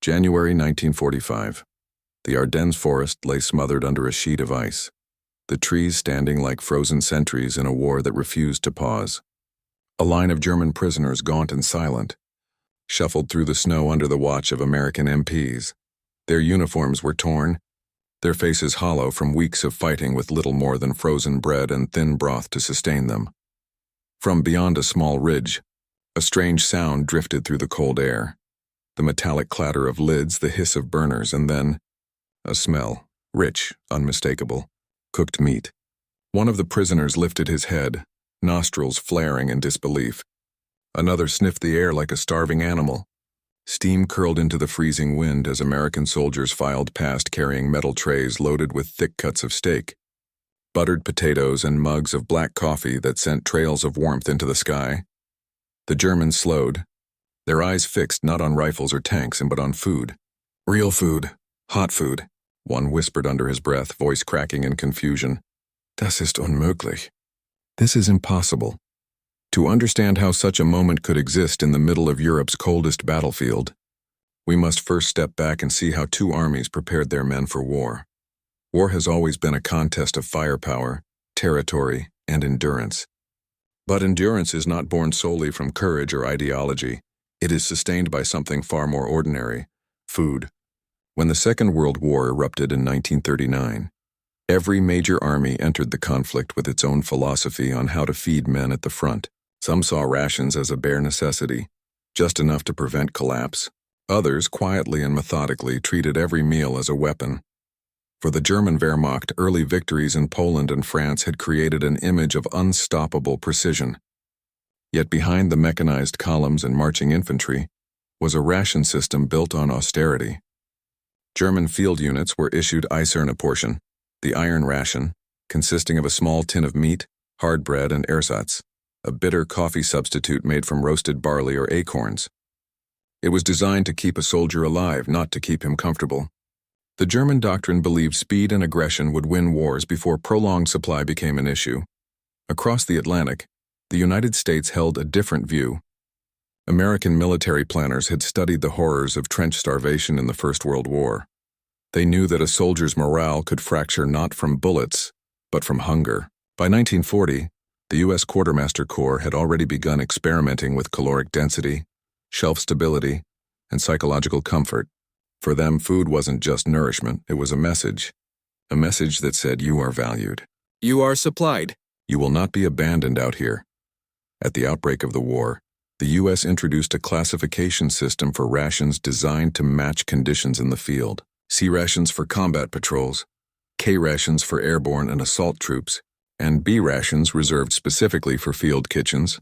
January 1945. The Ardennes forest lay smothered under a sheet of ice, the trees standing like frozen sentries in a war that refused to pause. A line of German prisoners, gaunt and silent, shuffled through the snow under the watch of American MPs. Their uniforms were torn, their faces hollow from weeks of fighting with little more than frozen bread and thin broth to sustain them. From beyond a small ridge, a strange sound drifted through the cold air. The metallic clatter of lids, the hiss of burners, and then a smell, rich, unmistakable, cooked meat. One of the prisoners lifted his head, nostrils flaring in disbelief. Another sniffed the air like a starving animal. Steam curled into the freezing wind as American soldiers filed past carrying metal trays loaded with thick cuts of steak, buttered potatoes, and mugs of black coffee that sent trails of warmth into the sky. The Germans slowed, their eyes fixed not on rifles or tanks, but on food. Real food, hot food, one whispered under his breath, voice cracking in confusion. Das ist unmöglich. This is impossible. To understand how such a moment could exist in the middle of Europe's coldest battlefield, we must first step back and see how two armies prepared their men for war. War has always been a contest of firepower, territory, and endurance. But endurance is not born solely from courage or ideology. It is sustained by something far more ordinary: food. When the Second World War erupted in 1939, every major army entered the conflict with its own philosophy on how to feed men at the front. Some saw rations as a bare necessity, just enough to prevent collapse. Others, quietly and methodically, treated every meal as a weapon. For the German Wehrmacht, early victories in Poland and France had created an image of unstoppable precision. Yet behind the mechanized columns and marching infantry was a ration system built on austerity. German field units were issued Eiserne portion, the iron ration, consisting of a small tin of meat, hard bread, and ersatz, a bitter coffee substitute made from roasted barley or acorns. It was designed to keep a soldier alive, not to keep him comfortable. The German doctrine believed speed and aggression would win wars before prolonged supply became an issue. Across the Atlantic, the United States held a different view. American military planners had studied the horrors of trench starvation in the First World War. They knew that a soldier's morale could fracture not from bullets, but from hunger. By 1940, the U.S. Quartermaster Corps had already begun experimenting with caloric density, shelf stability, and psychological comfort. For them, food wasn't just nourishment, it was a message that said, you are valued. You are supplied. You will not be abandoned out here. At the outbreak of the war, the U.S. introduced a classification system for rations designed to match conditions in the field. C rations for combat patrols, K rations for airborne and assault troops, and B rations reserved specifically for field kitchens,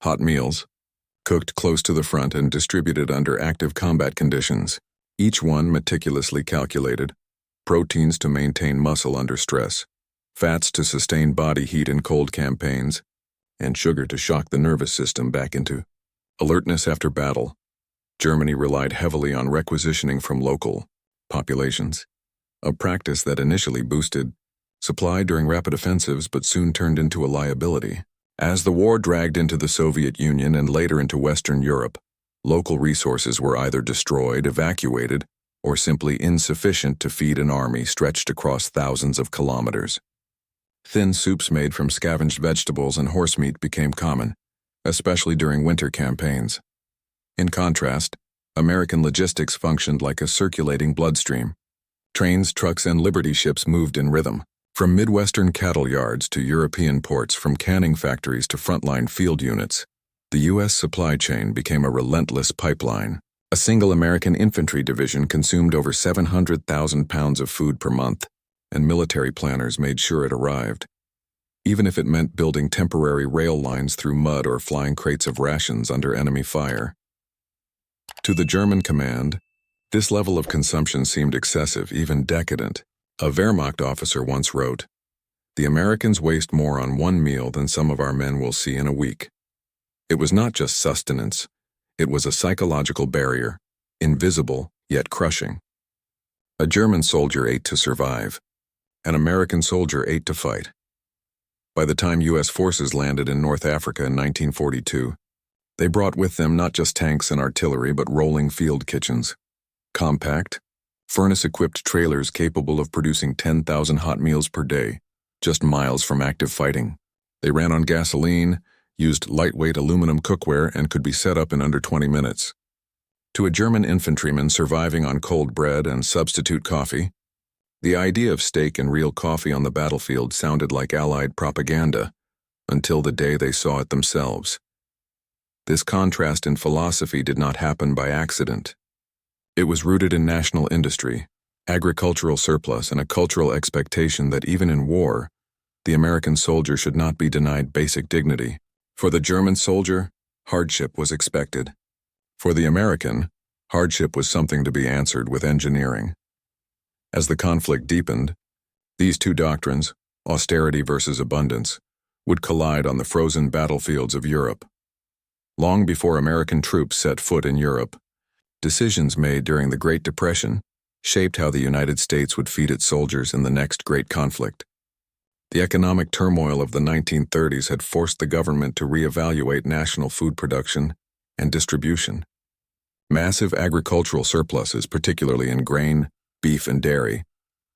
hot meals, cooked close to the front and distributed under active combat conditions, each one meticulously calculated: proteins to maintain muscle under stress, fats to sustain body heat in cold campaigns, and sugar to shock the nervous system back into alertness after battle. Germany relied heavily on requisitioning from local populations, a practice that initially boosted supply during rapid offensives but soon turned into a liability. As the war dragged into the Soviet Union and later into Western Europe, local resources were either destroyed, evacuated, or simply insufficient to feed an army stretched across thousands of kilometers. Thin soups made from scavenged vegetables and horse meat became common, especially during winter campaigns. In contrast, American logistics functioned like a circulating bloodstream. Trains, trucks, and Liberty ships moved in rhythm. From Midwestern cattle yards to European ports, from canning factories to frontline field units, the U.S. supply chain became a relentless pipeline. A single American infantry division consumed over 700,000 pounds of food per month, and military planners made sure it arrived, even if it meant building temporary rail lines through mud or flying crates of rations under enemy fire. To the German command, this level of consumption seemed excessive, even decadent. A Wehrmacht officer once wrote, "The Americans waste more on one meal than some of our men will see in a week." It was not just sustenance, it was a psychological barrier, invisible yet crushing. A German soldier ate to survive. An American soldier ate to fight. By the time U.S. forces landed in North Africa in 1942, they brought with them not just tanks and artillery but rolling field kitchens, Compact, furnace-equipped trailers capable of producing 10,000 hot meals per day, just miles from active fighting. They ran on gasoline, used lightweight aluminum cookware, and could be set up in under 20 minutes. To a German infantryman surviving on cold bread and substitute coffee, the idea of steak and real coffee on the battlefield sounded like Allied propaganda, until the day they saw it themselves. This contrast in philosophy did not happen by accident. It was rooted in national industry, agricultural surplus, and a cultural expectation that even in war, the American soldier should not be denied basic dignity. For the German soldier, hardship was expected. For the American, hardship was something to be answered with engineering. As the conflict deepened, these two doctrines, austerity versus abundance, would collide on the frozen battlefields of Europe. Long before American troops set foot in Europe, decisions made during the Great Depression shaped how the United States would feed its soldiers in the next great conflict. The economic turmoil of the 1930s had forced the government to reevaluate national food production and distribution. Massive agricultural surpluses, particularly in grain, beef, and dairy,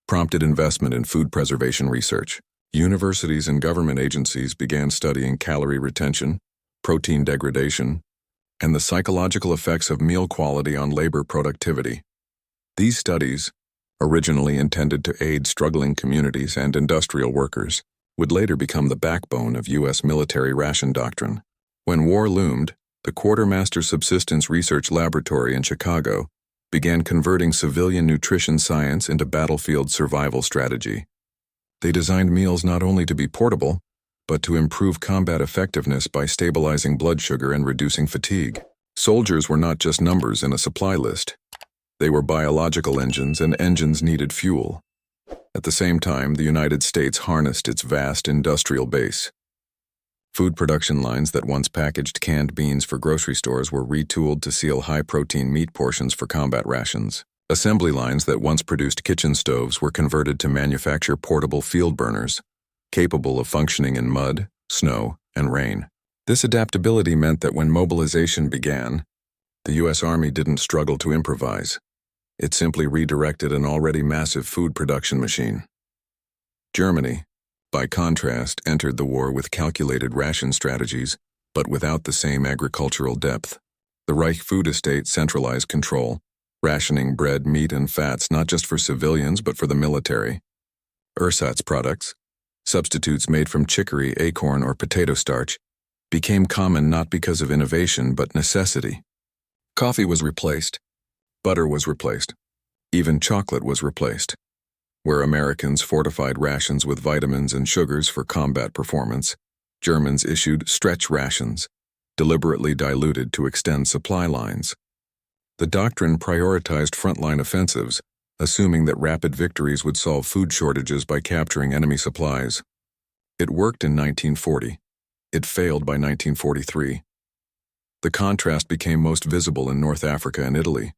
prompted investment in food preservation research. Universities and government agencies began studying calorie retention, protein degradation, and the psychological effects of meal quality on labor productivity. These studies, originally intended to aid struggling communities and industrial workers, would later become the backbone of U.S. military ration doctrine. When war loomed, the Quartermaster Subsistence Research Laboratory in Chicago began converting civilian nutrition science into battlefield survival strategy. They designed meals not only to be portable, but to improve combat effectiveness by stabilizing blood sugar and reducing fatigue. Soldiers were not just numbers in a supply list. They were biological engines, and engines needed fuel. At the same time, the United States harnessed its vast industrial base. Food production lines that once packaged canned beans for grocery stores were retooled to seal high-protein meat portions for combat rations. Assembly lines that once produced kitchen stoves were converted to manufacture portable field burners, capable of functioning in mud, snow, and rain. This adaptability meant that when mobilization began, the U.S. Army didn't struggle to improvise. It simply redirected an already massive food production machine. Germany, by contrast, entered the war with calculated ration strategies, but without the same agricultural depth. The Reich food estate centralized control, rationing bread, meat, and fats not just for civilians but for the military. Ersatz products, substitutes made from chicory, acorn, or potato starch, became common not because of innovation but necessity. Coffee was replaced. Butter was replaced. Even chocolate was replaced. Where Americans fortified rations with vitamins and sugars for combat performance, Germans issued stretch rations, deliberately diluted to extend supply lines. The doctrine prioritized frontline offensives, assuming that rapid victories would solve food shortages by capturing enemy supplies. It worked in 1940. It failed by 1943. The contrast became most visible in North Africa and Italy.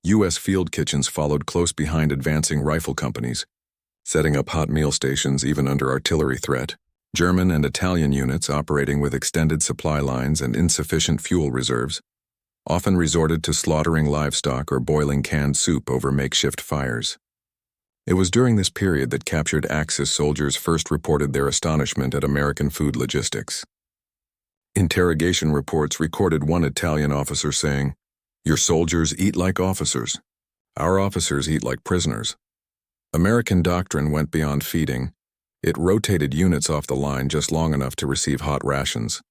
U.S. field kitchens followed close behind advancing rifle companies, setting up hot meal stations even under artillery threat. German and Italian units operating with extended supply lines and insufficient fuel reserves often resorted to slaughtering livestock or boiling canned soup over makeshift fires. It was during this period that captured Axis soldiers first reported their astonishment at American food logistics. Interrogation reports recorded one Italian officer saying, "Your soldiers eat like officers. Our officers eat like prisoners." American doctrine went beyond feeding. It rotated units off the line just long enough to receive hot rations.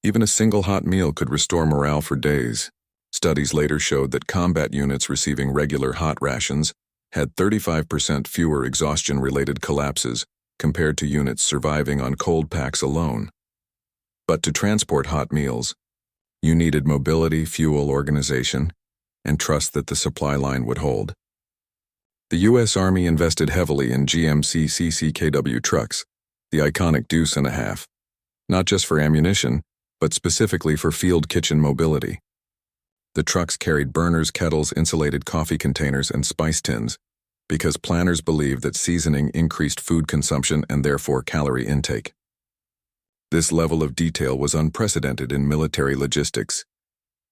Even a single hot meal could restore morale for days. Studies later showed that combat units receiving regular hot rations had 35% fewer exhaustion-related collapses compared to units surviving on cold packs alone. But to transport hot meals, you needed mobility, fuel organization, and trust that the supply line would hold. The U.S. Army invested heavily in GMC CCKW trucks, the iconic deuce and a half, not just for ammunition, but specifically for field kitchen mobility. The trucks carried burners, kettles, insulated coffee containers, and spice tins, because planners believed that seasoning increased food consumption and therefore calorie intake. This level of detail was unprecedented in military logistics.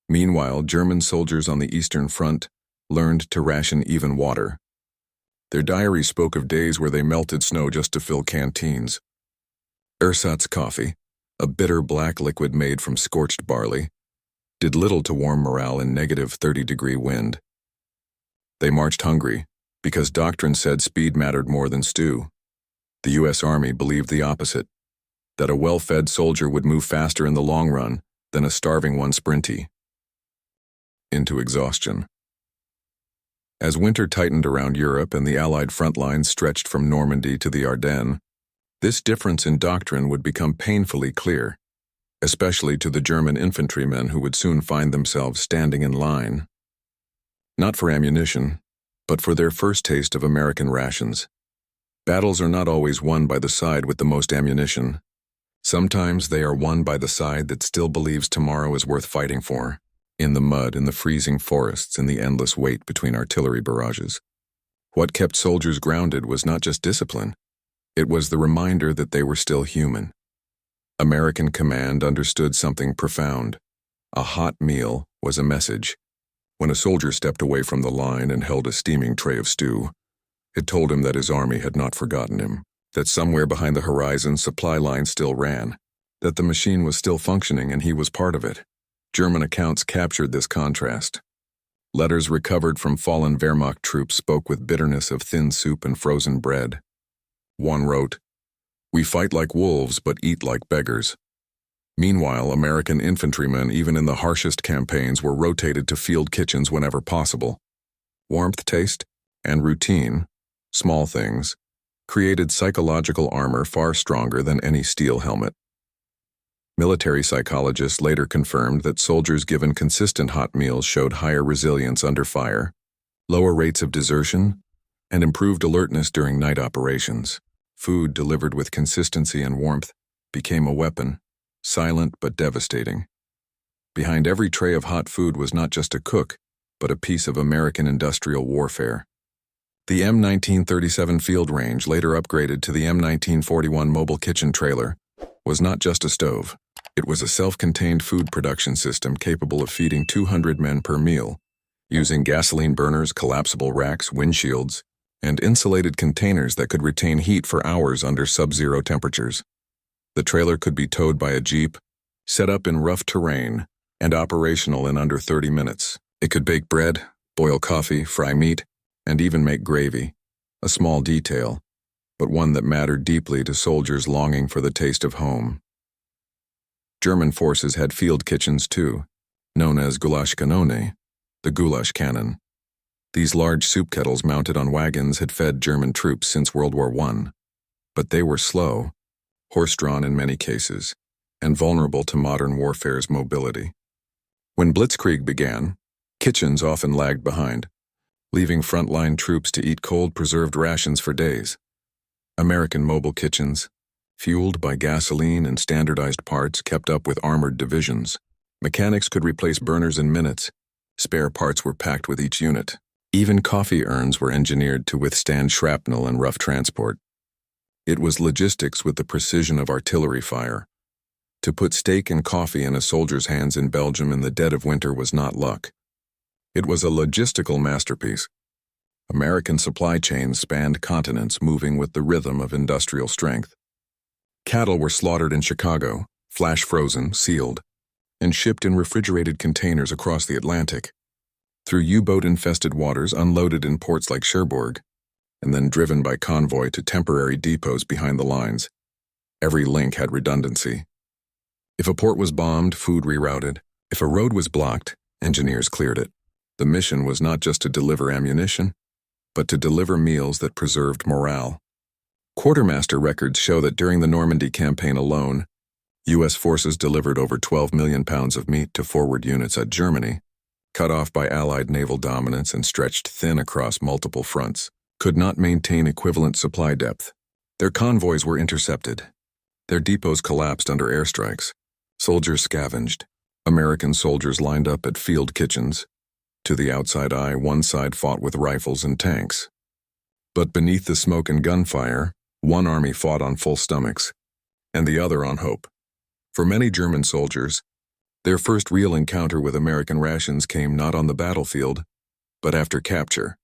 Meanwhile, German soldiers on the Eastern Front learned to ration even water. Their diaries spoke of days where they melted snow just to fill canteens. Ersatz coffee, a bitter black liquid made from scorched barley, did little to warm morale in negative 30-degree wind. They marched hungry, because doctrine said speed mattered more than stew. The U.S. Army believed the opposite, that a well-fed soldier would move faster in the long run than a starving one sprinty. Into exhaustion. As winter tightened around Europe and the Allied front lines stretched from Normandy to the Ardennes, this difference in doctrine would become painfully clear, especially to the German infantrymen who would soon find themselves standing in line. Not for ammunition, but for their first taste of American rations. Battles are not always won by the side with the most ammunition. Sometimes they are won by the side that still believes tomorrow is worth fighting for, in the mud, in the freezing forests, in the endless wait between artillery barrages. What kept soldiers grounded was not just discipline. It was the reminder that they were still human. American command understood something profound. A hot meal was a message. When a soldier stepped away from the line and held a steaming tray of stew, it told him that his army had not forgotten him, that somewhere behind the horizon supply lines still ran, that the machine was still functioning and he was part of it. German accounts captured this contrast. Letters recovered from fallen Wehrmacht troops spoke with bitterness of thin soup and frozen bread. One wrote, "We fight like wolves but eat like beggars." Meanwhile, American infantrymen, even in the harshest campaigns, were rotated to field kitchens whenever possible. Warmth, taste, and routine, small things, created psychological armor far stronger than any steel helmet. Military psychologists later confirmed that soldiers given consistent hot meals showed higher resilience under fire, lower rates of desertion, and improved alertness during night operations. Food delivered with consistency and warmth became a weapon, silent but devastating. Behind every tray of hot food was not just a cook, but a piece of American industrial warfare. The M1937 field range, later upgraded to the M1941 mobile kitchen trailer, was not just a stove. It was a self-contained food production system capable of feeding 200 men per meal, using gasoline burners, collapsible racks, windshields, and insulated containers that could retain heat for hours under sub-zero temperatures. The trailer could be towed by a jeep, set up in rough terrain, and operational in under 30 minutes. It could bake bread, boil coffee, fry meat, and even make gravy, a small detail, but one that mattered deeply to soldiers longing for the taste of home. German forces had field kitchens too, known as Gulaschkanone, the goulash cannon. These large soup kettles mounted on wagons had fed German troops since World War I, but they were slow, horse-drawn in many cases, and vulnerable to modern warfare's mobility. When Blitzkrieg began, kitchens often lagged behind, leaving frontline troops to eat cold preserved rations for days. American mobile kitchens, fueled by gasoline and standardized parts, kept up with armored divisions. Mechanics could replace burners in minutes. Spare parts were packed with each unit. Even coffee urns were engineered to withstand shrapnel and rough transport. It was logistics with the precision of artillery fire. To put steak and coffee in a soldier's hands in Belgium in the dead of winter was not luck. It was a logistical masterpiece. American supply chains spanned continents, moving with the rhythm of industrial strength. Cattle were slaughtered in Chicago, flash-frozen, sealed, and shipped in refrigerated containers across the Atlantic, through U-boat-infested waters, unloaded in ports like Cherbourg, and then driven by convoy to temporary depots behind the lines. Every link had redundancy. If a port was bombed, food rerouted. If a road was blocked, engineers cleared it. The mission was not just to deliver ammunition, but to deliver meals that preserved morale. Quartermaster records show that during the Normandy campaign alone, U.S. forces delivered over 12 million pounds of meat to forward units at Germany, cut off by Allied naval dominance and stretched thin across multiple fronts, could not maintain equivalent supply depth. Their convoys were intercepted. Their depots collapsed under airstrikes. Soldiers scavenged. American soldiers lined up at field kitchens. To the outside eye, one side fought with rifles and tanks. But beneath the smoke and gunfire, one army fought on full stomachs, and the other on hope. For many German soldiers, their first real encounter with American rations came not on the battlefield, but after capture.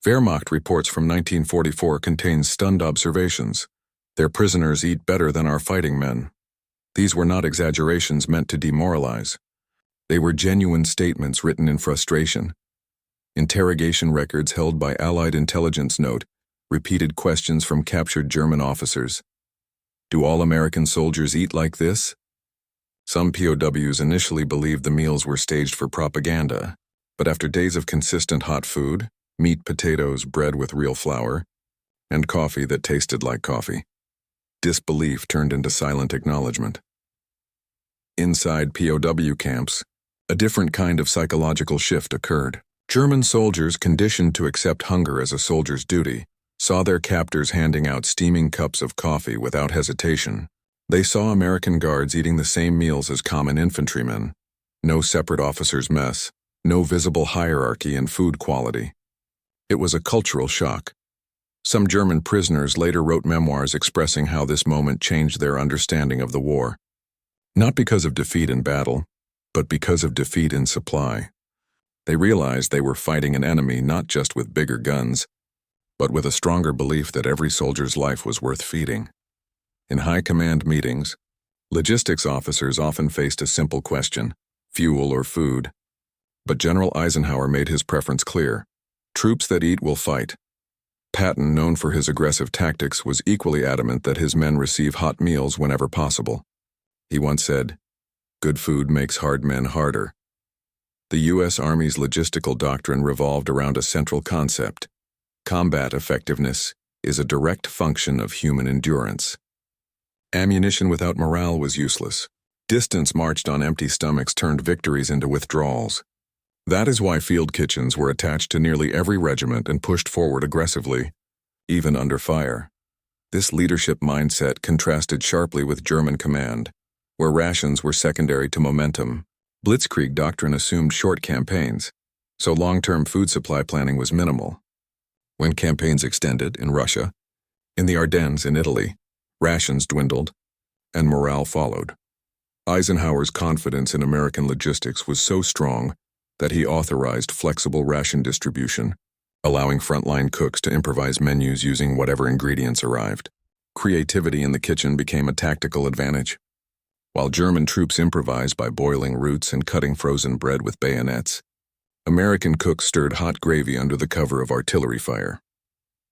Wehrmacht reports from 1944 contain stunned observations. Their prisoners eat better than our fighting men. These were not exaggerations meant to demoralize. They were genuine statements written in frustration. Interrogation records held by Allied intelligence note repeated questions from captured German officers. Do all American soldiers eat like this? Some POWs initially believed the meals were staged for propaganda, but after days of consistent hot food, meat, potatoes, bread with real flour, and coffee that tasted like coffee, disbelief turned into silent acknowledgement. Inside POW camps, a different kind of psychological shift occurred. German soldiers, conditioned to accept hunger as a soldier's duty, saw their captors handing out steaming cups of coffee without hesitation. They saw American guards eating the same meals as common infantrymen. No separate officers' mess, no visible hierarchy in food quality. It was a cultural shock. Some German prisoners later wrote memoirs expressing how this moment changed their understanding of the war. Not because of defeat in battle, but because of defeat in supply. They realized they were fighting an enemy not just with bigger guns, but with a stronger belief that every soldier's life was worth feeding. In high command meetings, logistics officers often faced a simple question: fuel or food? But General Eisenhower made his preference clear: troops that eat will fight. Patton, known for his aggressive tactics, was equally adamant that his men receive hot meals whenever possible. He once said, "Good food makes hard men harder." The U.S. Army's logistical doctrine revolved around a central concept: combat effectiveness is a direct function of human endurance. Ammunition without morale was useless. Distance marched on empty stomachs turned victories into withdrawals. That is why field kitchens were attached to nearly every regiment and pushed forward aggressively, even under fire. This leadership mindset contrasted sharply with German command, where rations were secondary to momentum. Blitzkrieg doctrine assumed short campaigns, so long-term food supply planning was minimal. When campaigns extended in Russia, in the Ardennes in Italy, rations dwindled, and morale followed. Eisenhower's confidence in American logistics was so strong that he authorized flexible ration distribution, allowing frontline cooks to improvise menus using whatever ingredients arrived. Creativity in the kitchen became a tactical advantage. While German troops improvised by boiling roots and cutting frozen bread with bayonets, American cooks stirred hot gravy under the cover of artillery fire.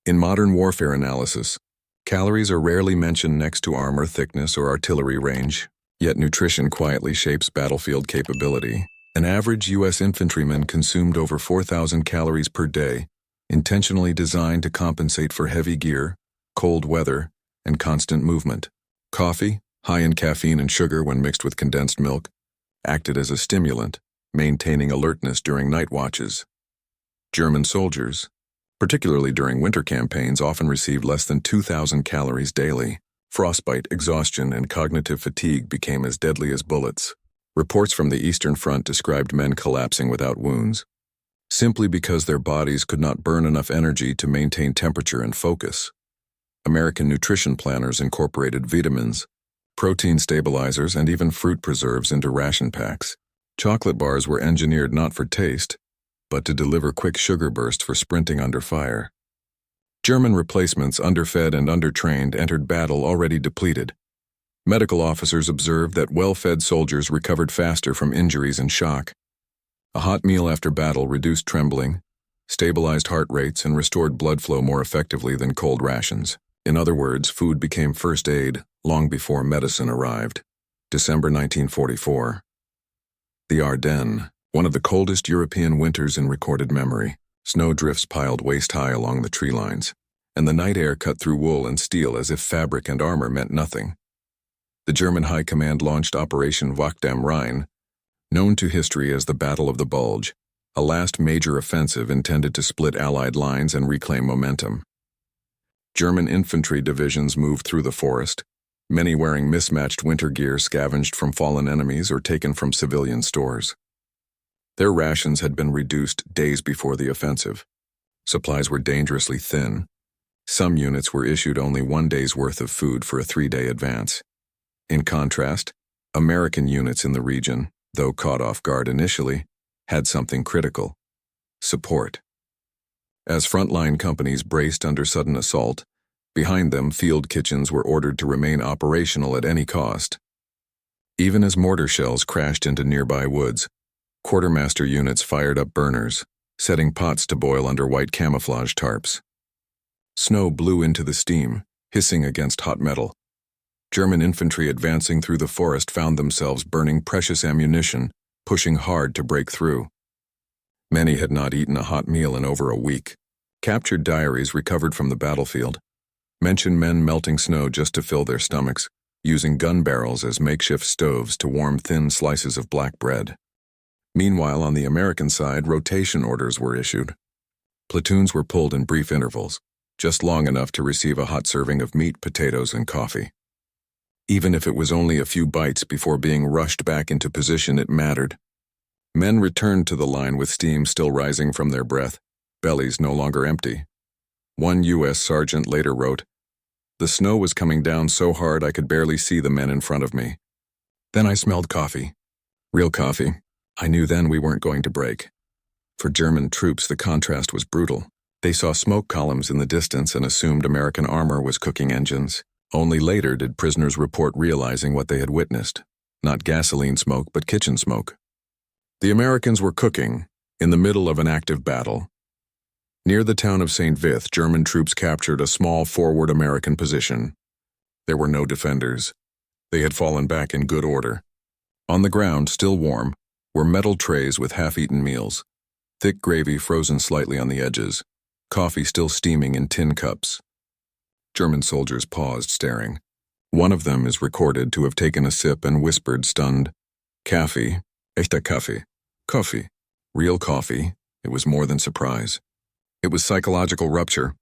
In modern warfare analysis, calories are rarely mentioned next to armor thickness or artillery range, yet nutrition quietly shapes battlefield capability. An average U.S. infantryman consumed over 4,000 calories per day, intentionally designed to compensate for heavy gear, cold weather, and constant movement. Coffee, high in caffeine and sugar when mixed with condensed milk, acted as a stimulant, maintaining alertness during night watches. German soldiers, particularly during winter campaigns, often received less than 2,000 calories daily. Frostbite, exhaustion, and cognitive fatigue became as deadly as bullets. Reports from the Eastern Front described men collapsing without wounds, simply because their bodies could not burn enough energy to maintain temperature and focus. American nutrition planners incorporated vitamins, protein stabilizers, and even fruit preserves into ration packs. Chocolate bars were engineered not for taste, but to deliver quick sugar bursts for sprinting under fire. German replacements, underfed and undertrained, entered battle already depleted. Medical officers observed that well-fed soldiers recovered faster from injuries and shock. A hot meal after battle reduced trembling, stabilized heart rates, and restored blood flow more effectively than cold rations. In other words, food became first aid long before medicine arrived. December 1944. The Ardennes, one of the coldest European winters in recorded memory. Snowdrifts piled waist-high along the tree lines, and the night air cut through wool and steel as if fabric and armor meant nothing. The German High Command launched Operation Wacht am Rhein, known to history as the Battle of the Bulge, a last major offensive intended to split Allied lines and reclaim momentum. German infantry divisions moved through the forest, many wearing mismatched winter gear scavenged from fallen enemies or taken from civilian stores. Their rations had been reduced days before the offensive. Supplies were dangerously thin. Some units were issued only 1 day's worth of food for a 3-day advance. In contrast, American units in the region, though caught off guard initially, had something critical: support. As frontline companies braced under sudden assault, behind them field kitchens were ordered to remain operational at any cost. Even as mortar shells crashed into nearby woods, quartermaster units fired up burners, setting pots to boil under white camouflage tarps. Snow blew into the steam, hissing against hot metal. German infantry advancing through the forest found themselves burning precious ammunition, pushing hard to break through. Many had not eaten a hot meal in over a week. Captured diaries recovered from the battlefield mention men melting snow just to fill their stomachs, using gun barrels as makeshift stoves to warm thin slices of black bread. Meanwhile, on the American side, rotation orders were issued. Platoons were pulled in brief intervals, just long enough to receive a hot serving of meat, potatoes, and coffee. Even if it was only a few bites before being rushed back into position, it mattered. Men returned to the line with steam still rising from their breath, bellies no longer empty. One U.S. sergeant later wrote, "The snow was coming down so hard I could barely see the men in front of me. Then I smelled coffee. Real coffee. I knew then we weren't going to break." For German troops, the contrast was brutal. They saw smoke columns in the distance and assumed American armor was cooking engines. Only later did prisoners report realizing what they had witnessed. Not gasoline smoke, but kitchen smoke. The Americans were cooking, in the middle of an active battle. Near the town of St. Vith, German troops captured a small forward American position. There were no defenders. They had fallen back in good order. On the ground, still warm, were metal trays with half-eaten meals, thick gravy frozen slightly on the edges, coffee still steaming in tin cups. German soldiers paused, staring. One of them is recorded to have taken a sip and whispered, stunned, "Kaffee, echter Kaffee, coffee." Real coffee. It was more than surprise. It was psychological rupture.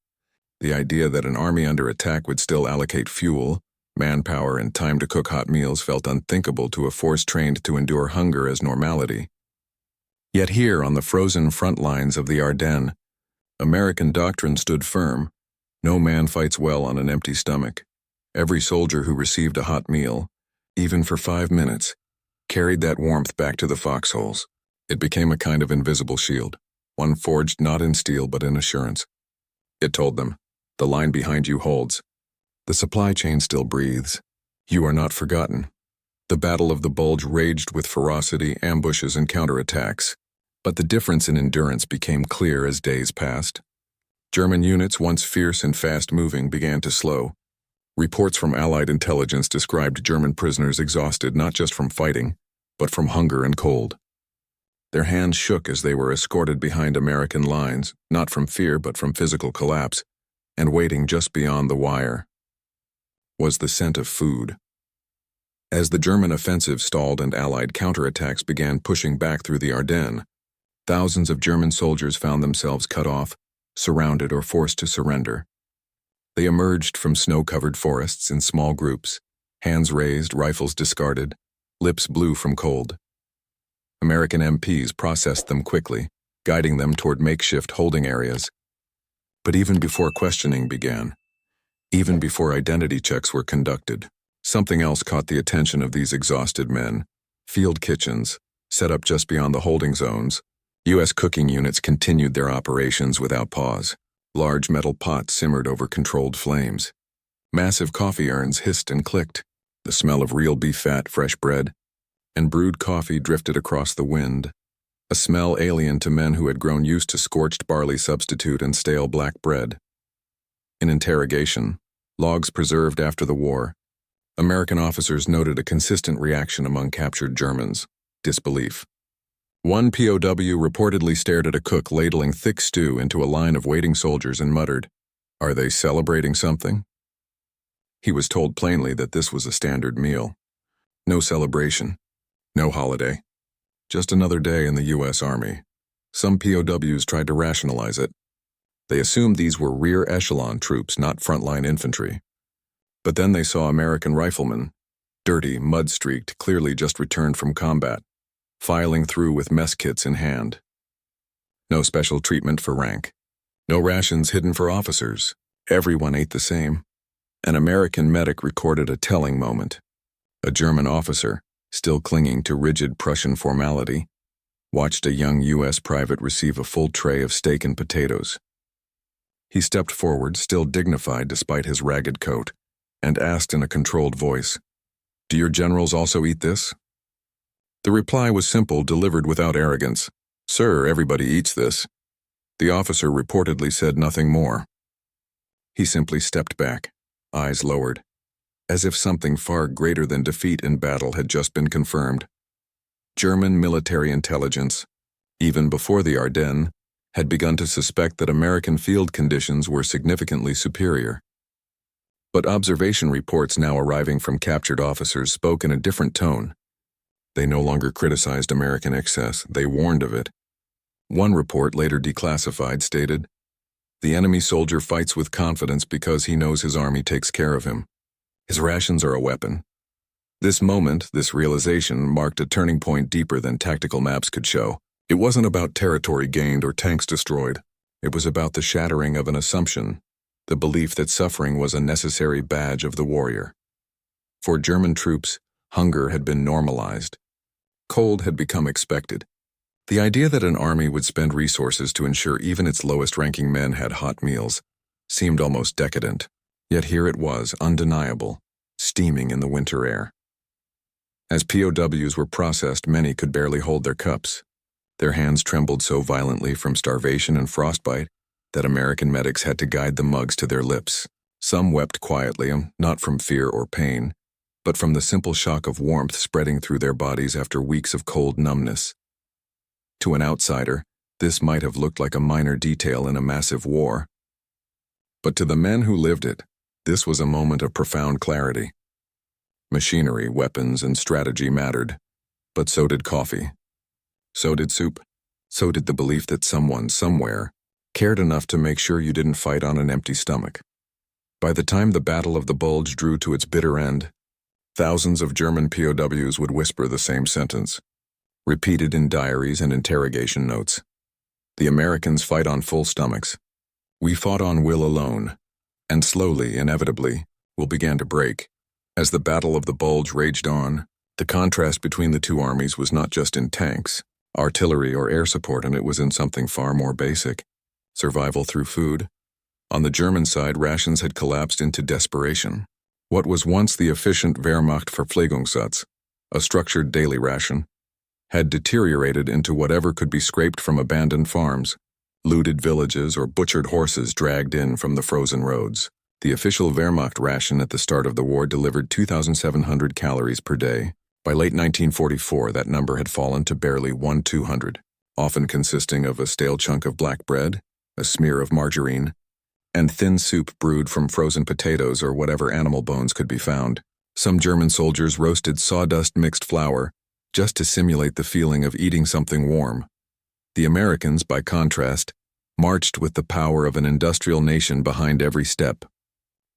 The idea that an army under attack would still allocate fuel, manpower, and time to cook hot meals felt unthinkable to a force trained to endure hunger as normality. Yet here, on the frozen front lines of the Ardennes, American doctrine stood firm. No man fights well on an empty stomach. Every soldier who received a hot meal, even for 5 minutes, carried that warmth back to the foxholes. It became a kind of invisible shield, one forged not in steel but in assurance. It told them, "The line behind you holds. The supply chain still breathes. You are not forgotten." The Battle of the Bulge raged with ferocity, ambushes, and counterattacks. But the difference in endurance became clear as days passed. German units, once fierce and fast-moving, began to slow. Reports from Allied intelligence described German prisoners exhausted not just from fighting, but from hunger and cold. Their hands shook as they were escorted behind American lines, not from fear but from physical collapse, and waiting just beyond the wire was the scent of food. As the German offensive stalled and Allied counterattacks began pushing back through the Ardennes, thousands of German soldiers found themselves cut off, surrounded, or forced to surrender. They emerged from snow-covered forests in small groups, hands raised, rifles discarded, lips blue from cold. American MPs processed them quickly, guiding them toward makeshift holding areas. But even before questioning began, even before identity checks were conducted, something else caught the attention of these exhausted men. Field kitchens, set up just beyond the holding zones, U.S. cooking units continued their operations without pause. Large metal pots simmered over controlled flames. Massive coffee urns hissed and clicked. The smell of real beef fat, fresh bread, and brewed coffee drifted across the wind, a smell alien to men who had grown used to scorched barley substitute and stale black bread. In interrogation, logs preserved after the war, American officers noted a consistent reaction among captured Germans: disbelief. One POW reportedly stared at a cook ladling thick stew into a line of waiting soldiers and muttered, "Are they celebrating something?" He was told plainly that this was a standard meal. No celebration, no holiday, just another day in the U.S. Army. Some POWs tried to rationalize it. They assumed these were rear echelon troops, not frontline infantry. But then they saw American riflemen, dirty, mud-streaked, clearly just returned from combat, filing through with mess kits in hand. No special treatment for rank. No rations hidden for officers. Everyone ate the same. An American medic recorded a telling moment. A German officer, still clinging to rigid Prussian formality, watched a young U.S. private receive a full tray of steak and potatoes. He stepped forward, still dignified despite his ragged coat, and asked in a controlled voice, "Do your generals also eat this?" The reply was simple, delivered without arrogance. "Sir, everybody eats this." The officer reportedly said nothing more. He simply stepped back, eyes lowered, as if something far greater than defeat in battle had just been confirmed. German military intelligence, even before the Ardennes, had begun to suspect that American field conditions were significantly superior. But observation reports now arriving from captured officers spoke in a different tone. They no longer criticized American excess, they warned of it. One report, later declassified, stated, "The enemy soldier fights with confidence because he knows his army takes care of him. His rations are a weapon." This moment, this realization, marked a turning point deeper than tactical maps could show. It wasn't about territory gained or tanks destroyed. It was about the shattering of an assumption, the belief that suffering was a necessary badge of the warrior. For German troops, hunger had been normalized. Cold had become expected. The idea that an army would spend resources to ensure even its lowest-ranking men had hot meals seemed almost decadent. Yet here it was, undeniable, steaming in the winter air. As POWs were processed, many could barely hold their cups. Their hands trembled so violently from starvation and frostbite that American medics had to guide the mugs to their lips. Some wept quietly, not from fear or pain, but from the simple shock of warmth spreading through their bodies after weeks of cold numbness. To an outsider, this might have looked like a minor detail in a massive war. But to the men who lived it, this was a moment of profound clarity. Machinery, weapons, and strategy mattered, but so did coffee. So did soup. So did the belief that someone, somewhere, cared enough to make sure you didn't fight on an empty stomach. By the time the Battle of the Bulge drew to its bitter end, thousands of German POWs would whisper the same sentence, repeated in diaries and interrogation notes. "The Americans fight on full stomachs. We fought on will alone." And slowly, inevitably, will began to break. As the Battle of the Bulge raged on, the contrast between the two armies was not just in tanks, artillery, or air support, and it was in something far more basic: survival through food. On the German side, rations had collapsed into desperation. What was once the efficient Wehrmacht Verpflegungssatz, a structured daily ration, had deteriorated into whatever could be scraped from abandoned farms, looted villages, or butchered horses dragged in from the frozen roads. The official Wehrmacht ration at the start of the war delivered 2,700 calories per day. By late 1944, that number had fallen to barely 1,200, often consisting of a stale chunk of black bread, a smear of margarine, and thin soup brewed from frozen potatoes or whatever animal bones could be found. Some German soldiers roasted sawdust-mixed flour just to simulate the feeling of eating something warm. The Americans, by contrast, marched with the power of an industrial nation behind every step.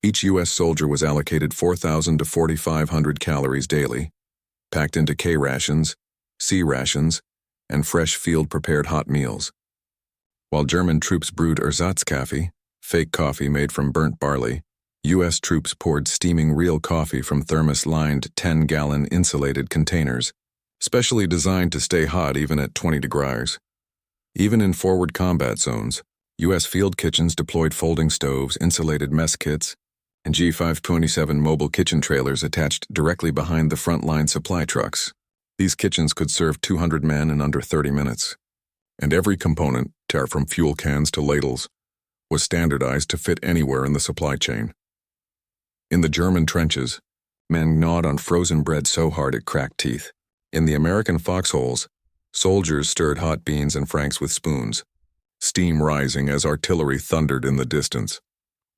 Each U.S. soldier was allocated 4,000 to 4,500 calories daily, packed into K rations, C rations, and fresh field-prepared hot meals. While German troops brewed Ersatzkaffee, fake coffee made from burnt barley, U.S. troops poured steaming real coffee from thermos-lined 10-gallon insulated containers, specially designed to stay hot even at 20 degrees. Even in forward combat zones, U.S. field kitchens deployed folding stoves, insulated mess kits, and G527 mobile kitchen trailers attached directly behind the frontline supply trucks. These kitchens could serve 200 men in under 30 minutes. And every component, from fuel cans to ladles, was standardized to fit anywhere in the supply chain. In the German trenches, men gnawed on frozen bread so hard it cracked teeth. In the American foxholes, soldiers stirred hot beans and franks with spoons, steam rising as artillery thundered in the distance.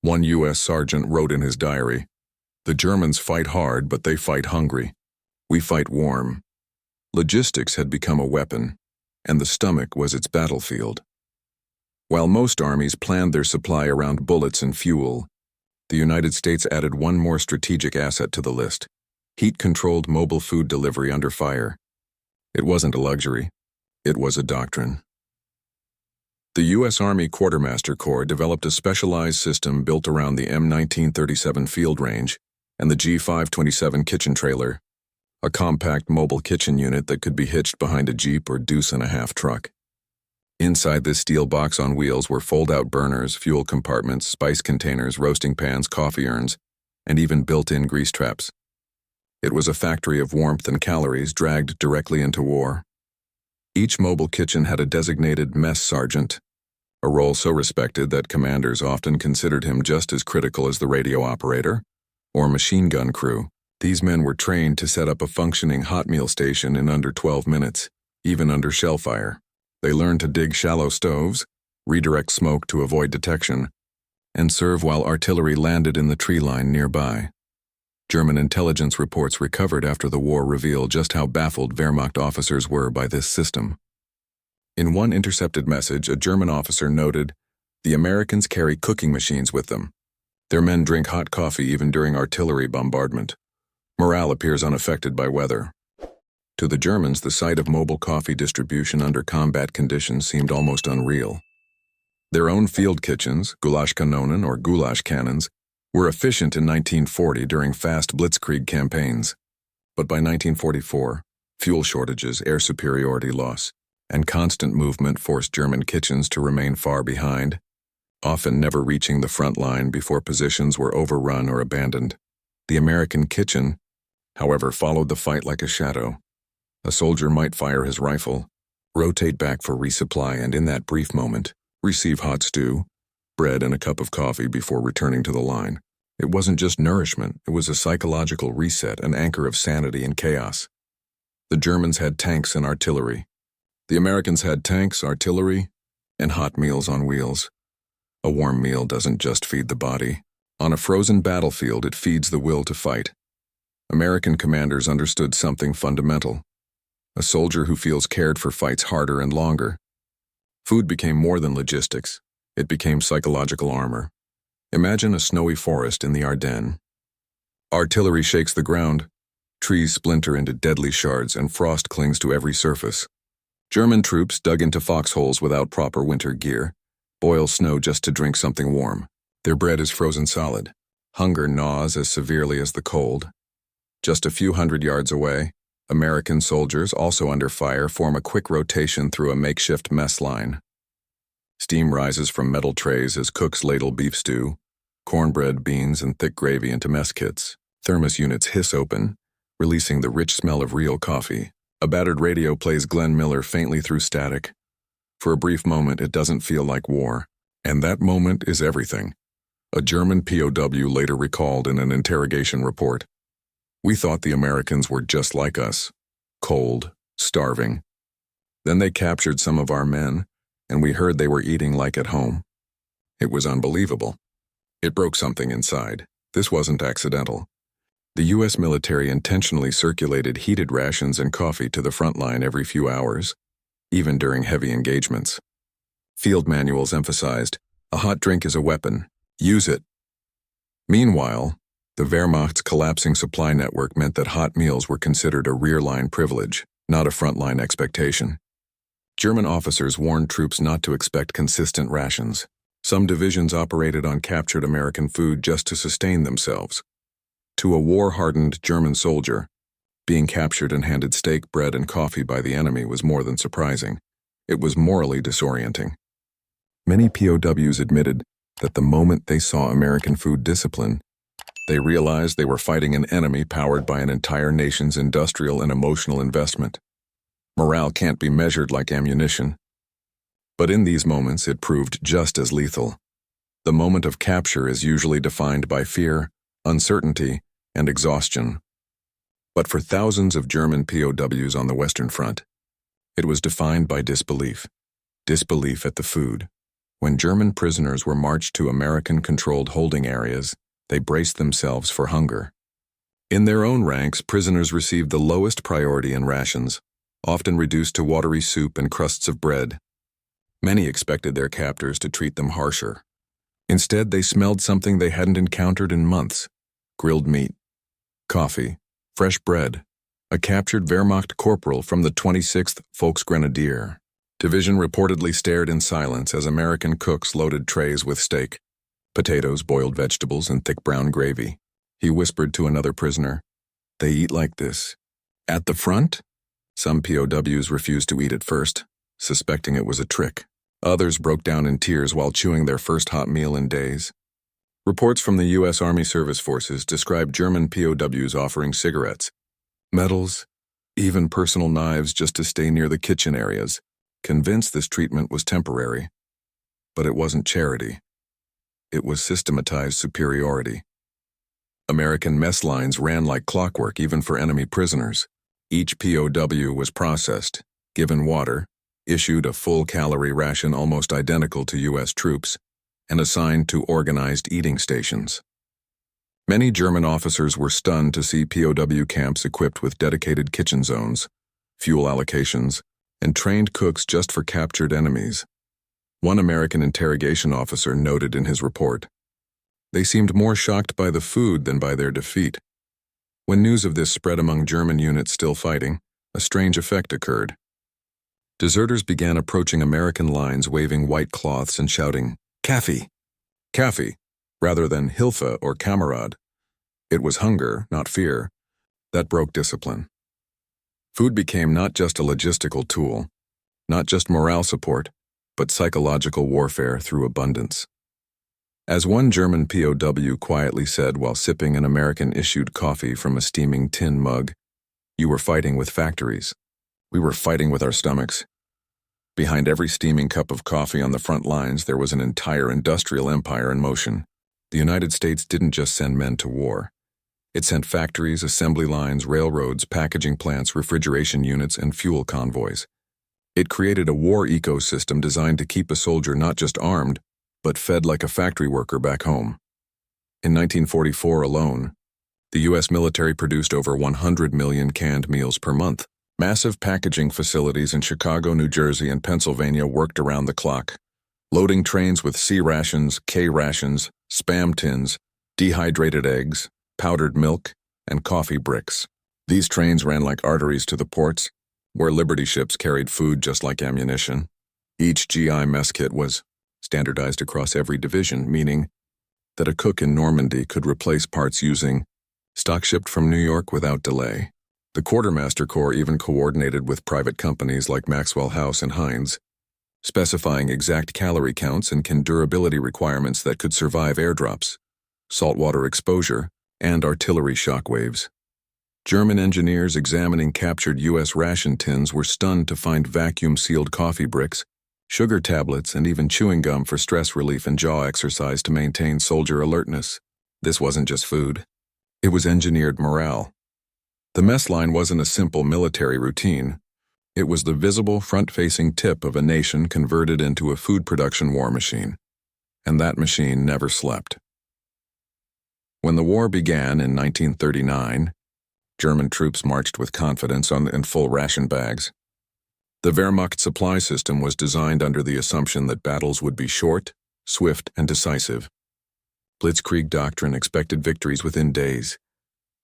One U.S. sergeant wrote in his diary, "The Germans fight hard, but they fight hungry. We fight warm." Logistics had become a weapon, and the stomach was its battlefield. While most armies planned their supply around bullets and fuel, the United States added one more strategic asset to the list: heat-controlled mobile food delivery under fire. It wasn't a luxury, it was a doctrine. The U.S. Army Quartermaster Corps developed a specialized system built around the M1937 field range and the G527 kitchen trailer, a compact mobile kitchen unit that could be hitched behind a Jeep or deuce-and-a-half truck. Inside this steel box on wheels were fold-out burners, fuel compartments, spice containers, roasting pans, coffee urns, and even built-in grease traps. It was a factory of warmth and calories dragged directly into war. Each mobile kitchen had a designated mess sergeant, a role so respected that commanders often considered him just as critical as the radio operator or machine gun crew. These men were trained to set up a functioning hot meal station in under 12 minutes, even under shell fire. They learned to dig shallow stoves, redirect smoke to avoid detection, and serve while artillery landed in the tree line nearby. German intelligence reports recovered after the war reveal just how baffled Wehrmacht officers were by this system. In one intercepted message, a German officer noted, "The Americans carry cooking machines with them. Their men drink hot coffee even during artillery bombardment. Morale appears unaffected by weather." To the Germans, the sight of mobile coffee distribution under combat conditions seemed almost unreal. Their own field kitchens, Gulaschkanone or goulash cannons, were efficient in 1940 during fast blitzkrieg campaigns. But by 1944, fuel shortages, air superiority loss, and constant movement forced German kitchens to remain far behind, often never reaching the front line before positions were overrun or abandoned. The American kitchen, however, followed the fight like a shadow. A soldier might fire his rifle, rotate back for resupply, and in that brief moment, receive hot stew, bread, and a cup of coffee before returning to the line. It wasn't just nourishment, it was a psychological reset, an anchor of sanity in chaos. The Germans had tanks and artillery. The Americans had tanks, artillery, and hot meals on wheels. A warm meal doesn't just feed the body. On a frozen battlefield, it feeds the will to fight. American commanders understood something fundamental. A soldier who feels cared for fights harder and longer. Food became more than logistics. It became psychological armor. Imagine a snowy forest in the Ardennes. Artillery shakes the ground. Trees splinter into deadly shards and frost clings to every surface. German troops dug into foxholes without proper winter gear, boil snow just to drink something warm. Their bread is frozen solid. Hunger gnaws as severely as the cold. Just a few hundred yards away, American soldiers, also under fire, form a quick rotation through a makeshift mess line. Steam rises from metal trays as cooks ladle beef stew, cornbread, beans, and thick gravy into mess kits. Thermos units hiss open, releasing the rich smell of real coffee. A battered radio plays Glenn Miller faintly through static. For a brief moment, it doesn't feel like war. And that moment is everything. A German POW later recalled in an interrogation report. "We thought the Americans were just like us, cold, starving. Then they captured some of our men, and we heard they were eating like at home. It was unbelievable. It broke something inside. This wasn't accidental." The U.S. military intentionally circulated heated rations and coffee to the front line every few hours, even during heavy engagements. Field manuals emphasized, "A hot drink is a weapon. Use it." Meanwhile, the Wehrmacht's collapsing supply network meant that hot meals were considered a rear-line privilege, not a front-line expectation. German officers warned troops not to expect consistent rations. Some divisions operated on captured American food just to sustain themselves. To a war-hardened German soldier, being captured and handed steak, bread, and coffee by the enemy was more than surprising. It was morally disorienting. Many POWs admitted that the moment they saw American food discipline, they realized they were fighting an enemy powered by an entire nation's industrial and emotional investment. Morale can't be measured like ammunition. But in these moments, it proved just as lethal. The moment of capture is usually defined by fear, uncertainty, and exhaustion. But for thousands of German POWs on the Western Front, it was defined by disbelief. Disbelief at the food. When German prisoners were marched to American-controlled holding areas, they braced themselves for hunger. In their own ranks, prisoners received the lowest priority in rations, often reduced to watery soup and crusts of bread. Many expected their captors to treat them harsher. Instead, they smelled something they hadn't encountered in months: grilled meat, coffee, fresh bread. A captured Wehrmacht corporal from the 26th Volksgrenadier Division reportedly stared in silence as American cooks loaded trays with steak, potatoes, boiled vegetables, and thick brown gravy. He whispered to another prisoner, "They eat like this. At the front, some POWs refused to eat at first, suspecting it was a trick. Others broke down in tears while chewing their first hot meal in days. Reports from the U.S. Army Service Forces describe German POWs offering cigarettes, medals, even personal knives just to stay near the kitchen areas, convinced this treatment was temporary. But it wasn't charity. It was systematized superiority. American mess lines ran like clockwork even for enemy prisoners. Each POW was processed, given water, issued a full-calorie ration almost identical to U.S. troops, and assigned to organized eating stations. Many German officers were stunned to see POW camps equipped with dedicated kitchen zones, fuel allocations, and trained cooks just for captured enemies. One American interrogation officer noted in his report, "They seemed more shocked by the food than by their defeat." When news of this spread among German units still fighting, a strange effect occurred. Deserters began approaching American lines waving white cloths and shouting, "Kaffee! Kaffee!" rather than Hilfe or Kamerad. It was hunger, not fear, that broke discipline. Food became not just a logistical tool, not just morale support, but psychological warfare through abundance. As one German POW quietly said while sipping an American-issued coffee from a steaming tin mug, "You were fighting with factories. We were fighting with our stomachs." Behind every steaming cup of coffee on the front lines, there was an entire industrial empire in motion. The United States didn't just send men to war. It sent factories, assembly lines, railroads, packaging plants, refrigeration units, and fuel convoys. It created a war ecosystem designed to keep a soldier not just armed, but fed like a factory worker back home. In 1944 alone, the U.S. military produced over 100 million canned meals per month. Massive packaging facilities in Chicago, New Jersey, and Pennsylvania worked around the clock, loading trains with C rations, K rations, Spam tins, dehydrated eggs, powdered milk, and coffee bricks. These trains ran like arteries to the ports, where Liberty ships carried food just like ammunition. Each GI mess kit was standardized across every division, meaning that a cook in Normandy could replace parts using stock shipped from New York without delay. The Quartermaster Corps even coordinated with private companies like Maxwell House and Heinz, specifying exact calorie counts and durability requirements that could survive airdrops, saltwater exposure, and artillery shockwaves. German engineers examining captured U.S. ration tins were stunned to find vacuum-sealed coffee bricks, sugar tablets, and even chewing gum for stress relief and jaw exercise to maintain soldier alertness. This wasn't just food. It was engineered morale. The mess line wasn't a simple military routine. It was the visible, front-facing tip of a nation converted into a food production war machine. And that machine never slept. When the war began in 1939, German troops marched with confidence in full ration bags. The Wehrmacht supply system was designed under the assumption that battles would be short, swift, and decisive. Blitzkrieg doctrine expected victories within days,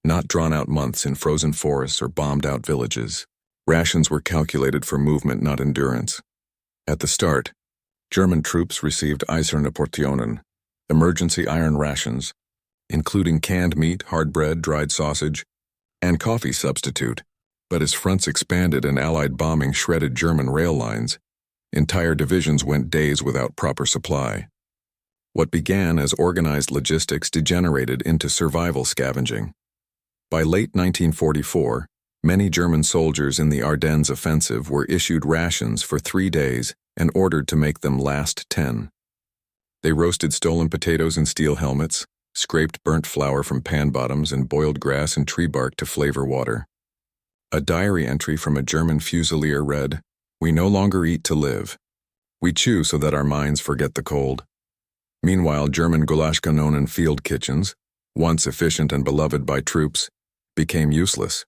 not drawn-out months in frozen forests or bombed-out villages. Rations were calculated for movement, not endurance. At the start, German troops received Eiserne Portionen, emergency iron rations, including canned meat, hard bread, dried sausage, and coffee substitute. But as fronts expanded and Allied bombing shredded German rail lines, entire divisions went days without proper supply. What began as organized logistics degenerated into survival scavenging. By late 1944, many German soldiers in the Ardennes offensive were issued rations for 3 days and ordered to make them last 10. They roasted stolen potatoes in steel helmets, scraped burnt flour from pan bottoms, and boiled grass and tree bark to flavor water. A diary entry from a German fusilier read, "We no longer eat to live. We chew so that our minds forget the cold." Meanwhile, German Gulaschkanone field kitchens, once efficient and beloved by troops, became useless.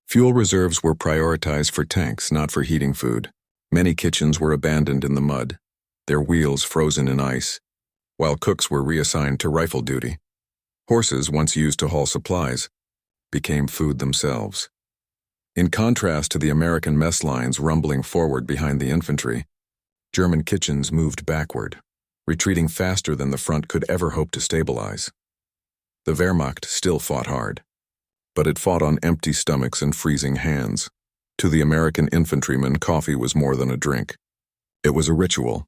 Fuel reserves were prioritized for tanks, not for heating food. Many kitchens were abandoned in the mud, their wheels frozen in ice, while cooks were reassigned to rifle duty. Horses, once used to haul supplies, became food themselves. In contrast to the American mess lines rumbling forward behind the infantry, German kitchens moved backward, retreating faster than the front could ever hope to stabilize. The Wehrmacht still fought hard. but it fought on empty stomachs and freezing hands. To the American infantrymen, coffee was more than a drink. It was a ritual,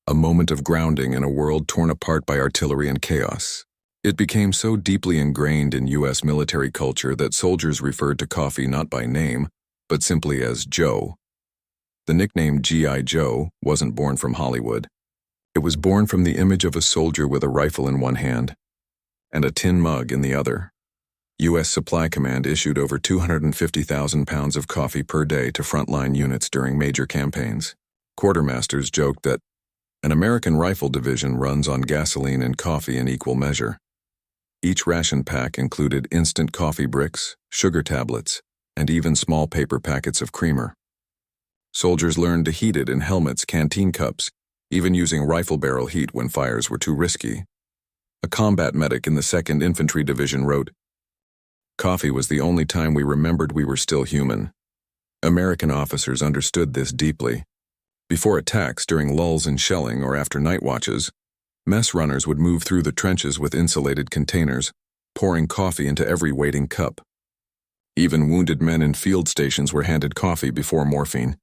a moment of grounding in a world torn apart by artillery and chaos. It became so deeply ingrained in U.S. military culture that soldiers referred to coffee not by name, but simply as Joe. The nickname G.I. Joe wasn't born from Hollywood. It was born from the image of a soldier with a rifle in one hand and a tin mug in the other. U.S. Supply Command issued over 250,000 pounds of coffee per day to frontline units during major campaigns. Quartermasters joked that an American rifle division runs on gasoline and coffee in equal measure. Each ration pack included instant coffee bricks, sugar tablets, and even small paper packets of creamer. Soldiers learned to heat it in helmets, canteen cups, even using rifle barrel heat when fires were too risky. A combat medic in the 2nd Infantry Division wrote, "Coffee was the only time we remembered we were still human." American officers understood this deeply. Before attacks, during lulls in shelling, or after night watches, mess runners would move through the trenches with insulated containers, pouring coffee into every waiting cup. Even wounded men in field stations were handed coffee before morphine,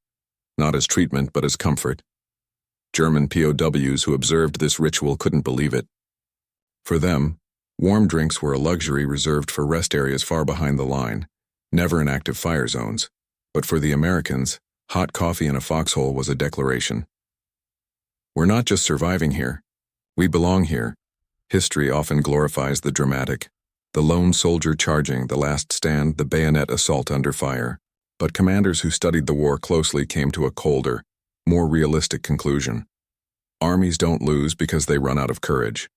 not as treatment but as comfort. German POWs who observed this ritual couldn't believe it. For them, warm drinks were a luxury reserved for rest areas far behind the line, never in active fire zones. But for the Americans, hot coffee in a foxhole was a declaration. We're not just surviving here. We belong here. History often glorifies the dramatic, the lone soldier charging, the last stand, the bayonet assault under fire. But commanders who studied the war closely came to a colder, more realistic conclusion. Armies don't lose because they run out of courage.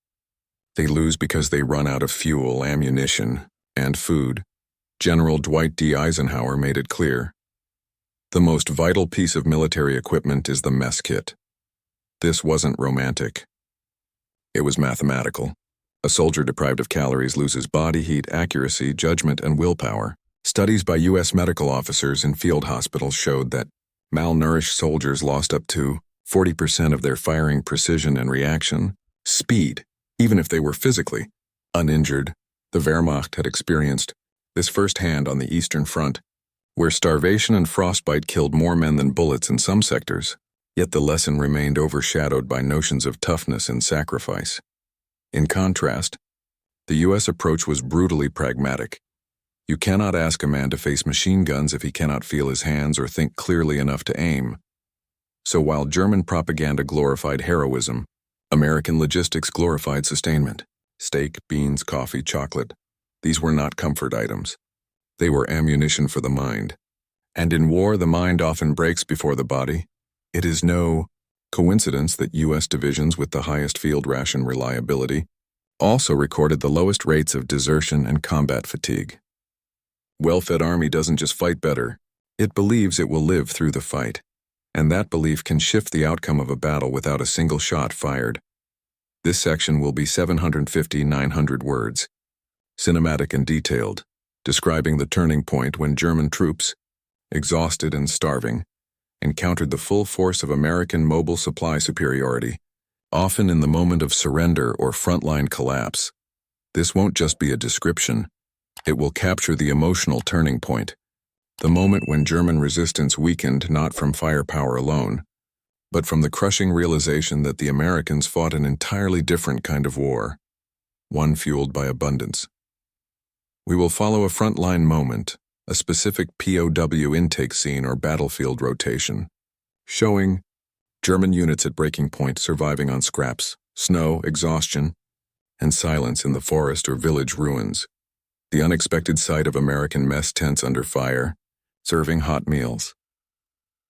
They lose because they run out of fuel, ammunition, and food. General Dwight D. Eisenhower made it clear. The most vital piece of military equipment is the mess kit. This wasn't romantic. It was mathematical. A soldier deprived of calories loses body heat, accuracy, judgment, and willpower. Studies by U.S. medical officers in field hospitals showed that malnourished soldiers lost up to 40% of their firing precision and reaction speed, even if they were physically uninjured. The Wehrmacht had experienced this firsthand on the Eastern Front, where starvation and frostbite killed more men than bullets in some sectors, yet the lesson remained overshadowed by notions of toughness and sacrifice. In contrast, the U.S. approach was brutally pragmatic. You cannot ask a man to face machine guns if he cannot feel his hands or think clearly enough to aim. So while German propaganda glorified heroism, American logistics glorified sustainment. Steak, beans, coffee, chocolate. These were not comfort items. They were ammunition for the mind. And in war, the mind often breaks before the body. It is no coincidence that U.S. divisions with the highest field ration reliability also recorded the lowest rates of desertion and combat fatigue. Well-fed army doesn't just fight better, it believes it will live through the fight. And that belief can shift the outcome of a battle without a single shot fired. This section will be 750-900 words, cinematic and detailed, describing the turning point when German troops, exhausted and starving, encountered the full force of American mobile supply superiority, often in the moment of surrender or frontline collapse. This won't just be a description, it will capture the emotional turning point. The moment when German resistance weakened not from firepower alone, but from the crushing realization that the Americans fought an entirely different kind of war, one fueled by abundance. We will follow a frontline moment, a specific POW intake scene or battlefield rotation, showing German units at breaking point surviving on scraps, snow, exhaustion, and silence in the forest or village ruins. The unexpected sight of American mess tents under fire, serving hot meals.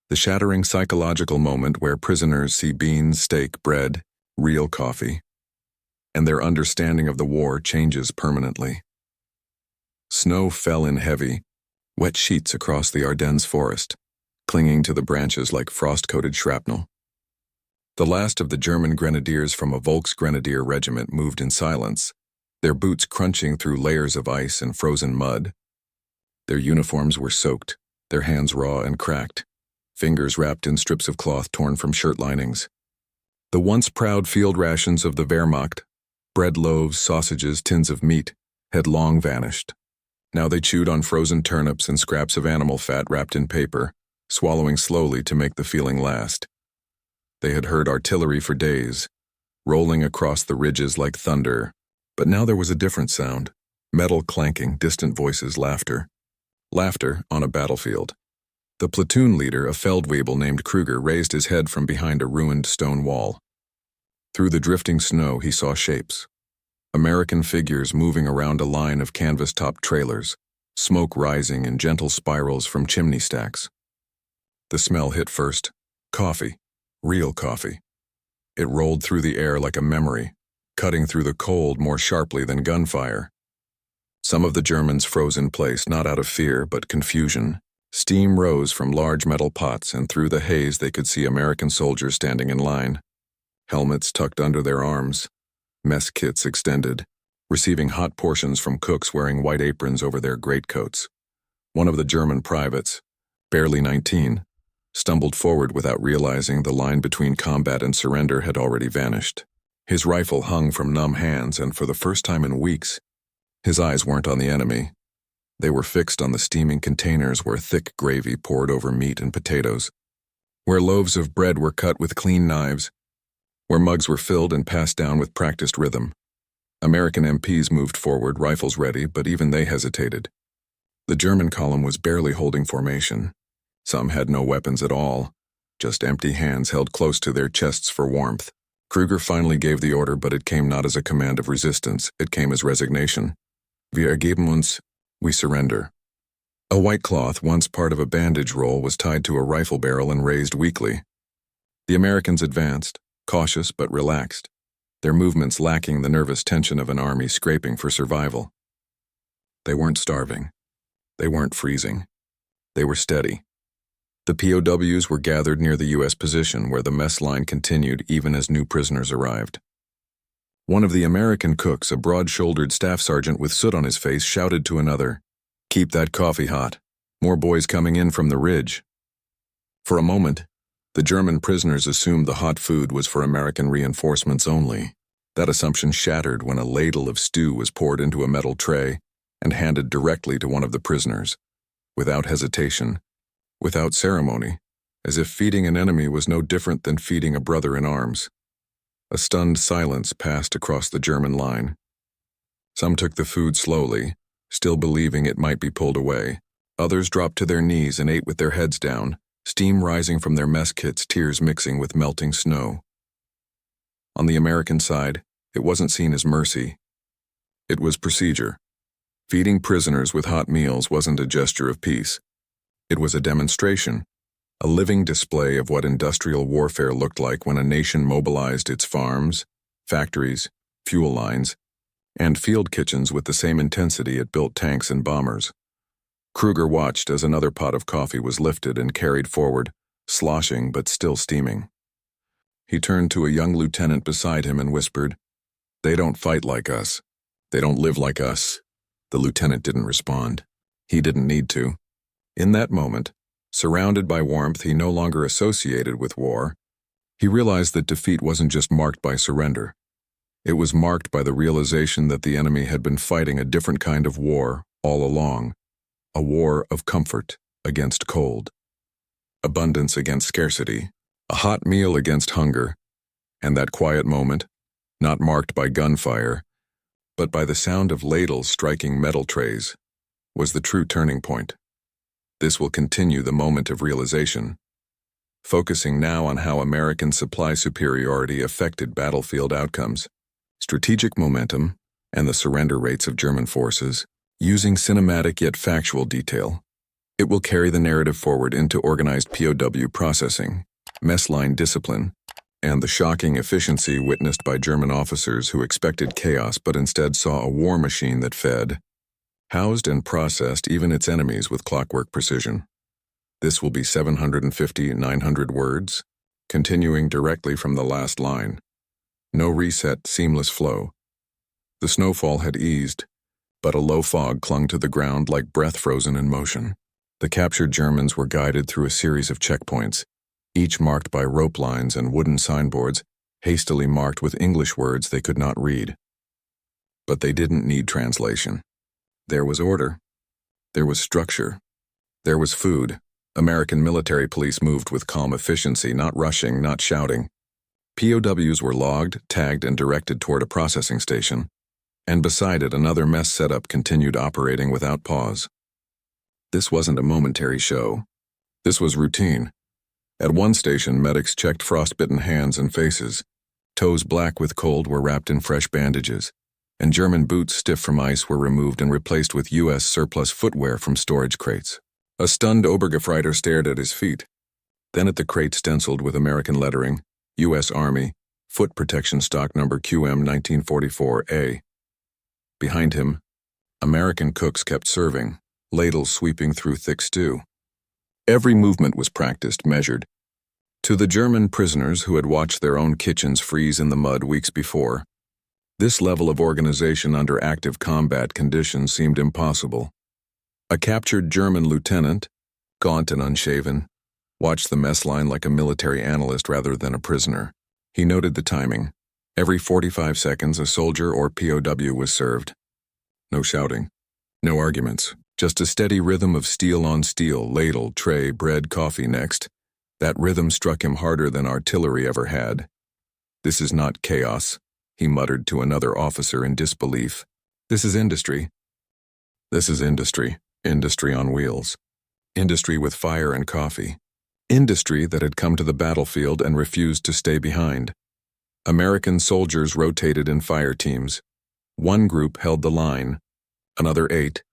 The shattering psychological moment where prisoners see beans, steak, bread, real coffee, and their understanding of the war changes permanently. Snow fell in heavy, wet sheets across the Ardennes forest, clinging to the branches like frost-coated shrapnel. The last of the German grenadiers from a Volksgrenadier regiment moved in silence, their boots crunching through layers of ice and frozen mud. Their uniforms were soaked, their hands raw and cracked, fingers wrapped in strips of cloth torn from shirt linings. The once proud field rations of the Wehrmacht, bread loaves, sausages, tins of meat, had long vanished. Now they chewed on frozen turnips and scraps of animal fat wrapped in paper, swallowing slowly to make the feeling last. They had heard artillery for days, rolling across the ridges like thunder, but now there was a different sound. Metal clanking, distant voices, laughter. Laughter on a battlefield. The platoon leader, a Feldwebel named Kruger, raised his head from behind a ruined stone wall. Through the drifting snow, he saw shapes. American figures moving around a line of canvas-topped trailers, smoke rising in gentle spirals from chimney stacks. The smell hit first. Coffee. Real coffee. It rolled through the air like a memory, cutting through the cold more sharply than gunfire. Some of the Germans froze in place, not out of fear, but confusion. Steam rose from large metal pots, and through the haze they could see American soldiers standing in line. Helmets tucked under their arms, mess kits extended, receiving hot portions from cooks wearing white aprons over their greatcoats. One of the German privates, barely 19, stumbled forward without realizing the line between combat and surrender had already vanished. His rifle hung from numb hands, and for the first time in weeks, his eyes weren't on the enemy. They were fixed on the steaming containers where thick gravy poured over meat and potatoes, where loaves of bread were cut with clean knives, where mugs were filled and passed down with practiced rhythm. American MPs moved forward, rifles ready, but even they hesitated. The German column was barely holding formation. Some had no weapons at all, just empty hands held close to their chests for warmth. Kruger finally gave the order, but it came not as a command of resistance, it came as resignation. Wir ergeben uns, we surrender. A white cloth, once part of a bandage roll, was tied to a rifle barrel and raised weakly. The Americans advanced, cautious but relaxed, their movements lacking the nervous tension of an army scraping for survival. They weren't starving. They weren't freezing. They were steady. The POWs were gathered near the U.S. position, where the mess line continued even as new prisoners arrived. One of the American cooks, a broad-shouldered staff sergeant with soot on his face, shouted to another, "Keep that coffee hot. More boys coming in from the ridge." For a moment, the German prisoners assumed the hot food was for American reinforcements only. That assumption shattered when a ladle of stew was poured into a metal tray and handed directly to one of the prisoners, without hesitation, without ceremony, as if feeding an enemy was no different than feeding a brother in arms. A stunned silence passed across the German line. Some took the food slowly, still believing it might be pulled away. Others dropped to their knees and ate with their heads down, steam rising from their mess kits, tears mixing with melting snow. On the American side, it wasn't seen as mercy. It was procedure. Feeding prisoners with hot meals wasn't a gesture of peace. It was a demonstration, a living display of what industrial warfare looked like when a nation mobilized its farms, factories, fuel lines, and field kitchens with the same intensity it built tanks and bombers. Kruger watched as another pot of coffee was lifted and carried forward, sloshing but still steaming. He turned to a young lieutenant beside him and whispered, "They don't fight like us. They don't live like us." The lieutenant didn't respond. He didn't need to. In that moment, surrounded by warmth he no longer associated with war, he realized that defeat wasn't just marked by surrender. It was marked by the realization that the enemy had been fighting a different kind of war all along, a war of comfort against cold, abundance against scarcity, a hot meal against hunger, and that quiet moment, not marked by gunfire, but by the sound of ladles striking metal trays, was the true turning point. This will continue the moment of realization, focusing now on how American supply superiority affected battlefield outcomes, strategic momentum, and the surrender rates of German forces, using cinematic yet factual detail. It will carry the narrative forward into organized POW processing, mess line discipline, and the shocking efficiency witnessed by German officers who expected chaos but instead saw a war machine that fed, housed and processed even its enemies with clockwork precision. This will be 750-900 words, continuing directly from the last line. No reset, seamless flow. The snowfall had eased, but a low fog clung to the ground like breath frozen in motion. The captured Germans were guided through a series of checkpoints, each marked by rope lines and wooden signboards, hastily marked with English words they could not read. But they didn't need translation. There was order, There was structure. There was food. American military police moved with calm efficiency, not rushing, not shouting. POWs were logged, tagged, and directed toward a processing station. And beside it, another mess setup continued operating without pause. This wasn't a momentary show. This was routine. At one station, medics checked frostbitten hands and faces. Toes black with cold were wrapped in fresh bandages, and German boots stiff from ice were removed and replaced with U.S. surplus footwear from storage crates. A stunned Obergefreiter stared at his feet, then at the crate stenciled with American lettering, U.S. Army, foot protection stock number QM 1944A. Behind him, American cooks kept serving, ladles sweeping through thick stew. Every movement was practiced, measured. To the German prisoners who had watched their own kitchens freeze in the mud weeks before, this level of organization under active combat conditions seemed impossible. A captured German lieutenant, gaunt and unshaven, watched the mess line like a military analyst rather than a prisoner. He noted the timing. Every 45 seconds, a soldier or POW was served. No shouting, no arguments, just a steady rhythm of steel on steel, ladle, tray, bread, coffee next. That rhythm struck him harder than artillery ever had. "This is not chaos," he muttered to another officer in disbelief. "This is industry. This is industry. Industry on wheels. Industry with fire and coffee. Industry that had come to the battlefield and refused to stay behind." American soldiers rotated in fire teams. One group held the line, another ate,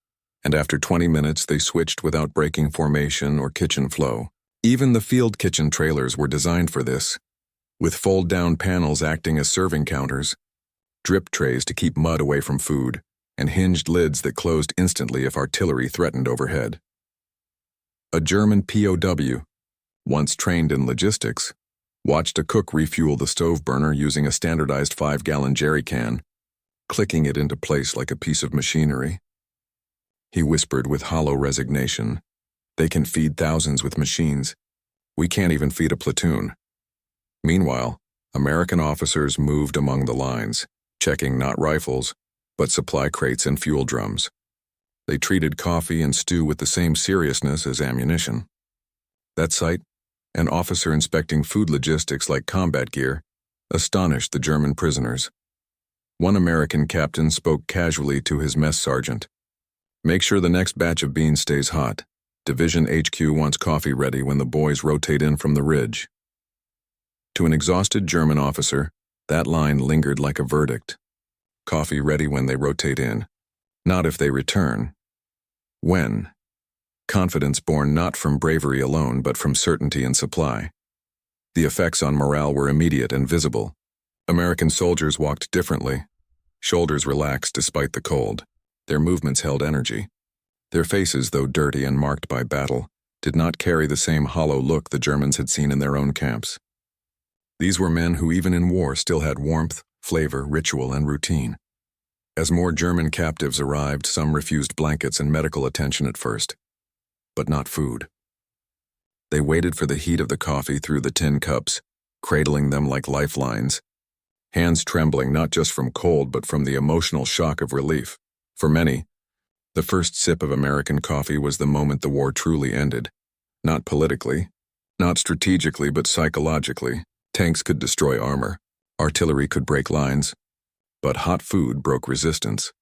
and after 20 minutes they switched without breaking formation or kitchen flow. Even the field kitchen trailers were designed for this, with fold-down panels acting as serving counters, drip trays to keep mud away from food, and hinged lids that closed instantly if artillery threatened overhead. A German POW, once trained in logistics, watched a cook refuel the stove burner using a standardized 5-gallon jerry can, clicking it into place like a piece of machinery. He whispered with hollow resignation, "They can feed thousands with machines. We can't even feed a platoon." Meanwhile, American officers moved among the lines, checking not rifles, but supply crates and fuel drums. They treated coffee and stew with the same seriousness as ammunition. That sight, an officer inspecting food logistics like combat gear, astonished the German prisoners. One American captain spoke casually to his mess sergeant. "Make sure the next batch of beans stays hot. Division HQ wants coffee ready when the boys rotate in from the ridge." To an exhausted German officer, that line lingered like a verdict. Coffee ready when they rotate in, not if they return. When? Confidence born not from bravery alone, but from certainty in supply. The effects on morale were immediate and visible. American soldiers walked differently. Shoulders relaxed despite the cold. Their movements held energy. Their faces, though dirty and marked by battle, did not carry the same hollow look the Germans had seen in their own camps. These were men who even in war still had warmth, flavor, ritual, and routine. As more German captives arrived, some refused blankets and medical attention at first, but not food. They waited for the heat of the coffee through the tin cups, cradling them like lifelines, hands trembling not just from cold but from the emotional shock of relief. For many, the first sip of American coffee was the moment the war truly ended. Not politically, not strategically, but psychologically. Tanks could destroy armor, artillery could break lines, but hot food broke resistance.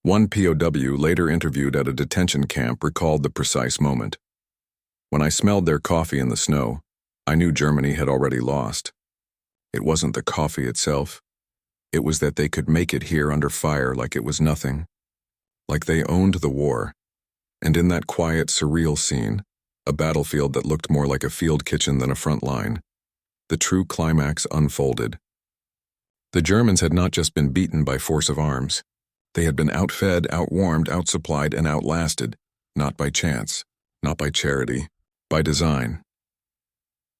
One POW later interviewed at a detention camp recalled the precise moment. "When I smelled their coffee in the snow, I knew Germany had already lost. It wasn't the coffee itself. It was that they could make it here under fire like it was nothing. Like they owned the war. And in that quiet, surreal scene, a battlefield that looked more like a field kitchen than a front line, the true climax unfolded. The Germans had not just been beaten by force of arms. They had been outfed, outwarmed, outsupplied, and outlasted, not by chance, not by charity, by design.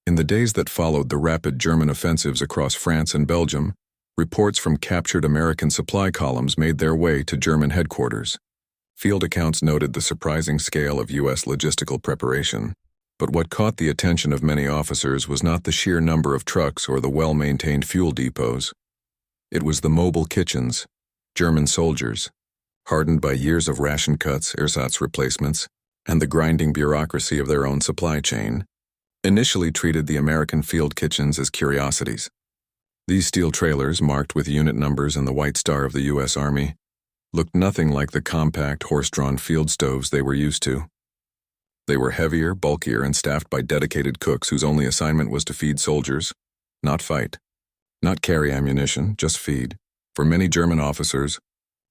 In the days that followed the rapid German offensives across France and Belgium, reports from captured American supply columns made their way to German headquarters. Field accounts noted the surprising scale of U.S. logistical preparation. But what caught the attention of many officers was not the sheer number of trucks or the well-maintained fuel depots. It was the mobile kitchens, German soldiers, hardened by years of ration cuts, ersatz replacements, and the grinding bureaucracy of their own supply chain, initially treated the American field kitchens as curiosities. These steel trailers, marked with unit numbers and the white star of the U.S. Army, looked nothing like the compact, horse-drawn field stoves they were used to. They were heavier, bulkier, and staffed by dedicated cooks whose only assignment was to feed soldiers, not fight. Not carry ammunition, just feed. For many German officers,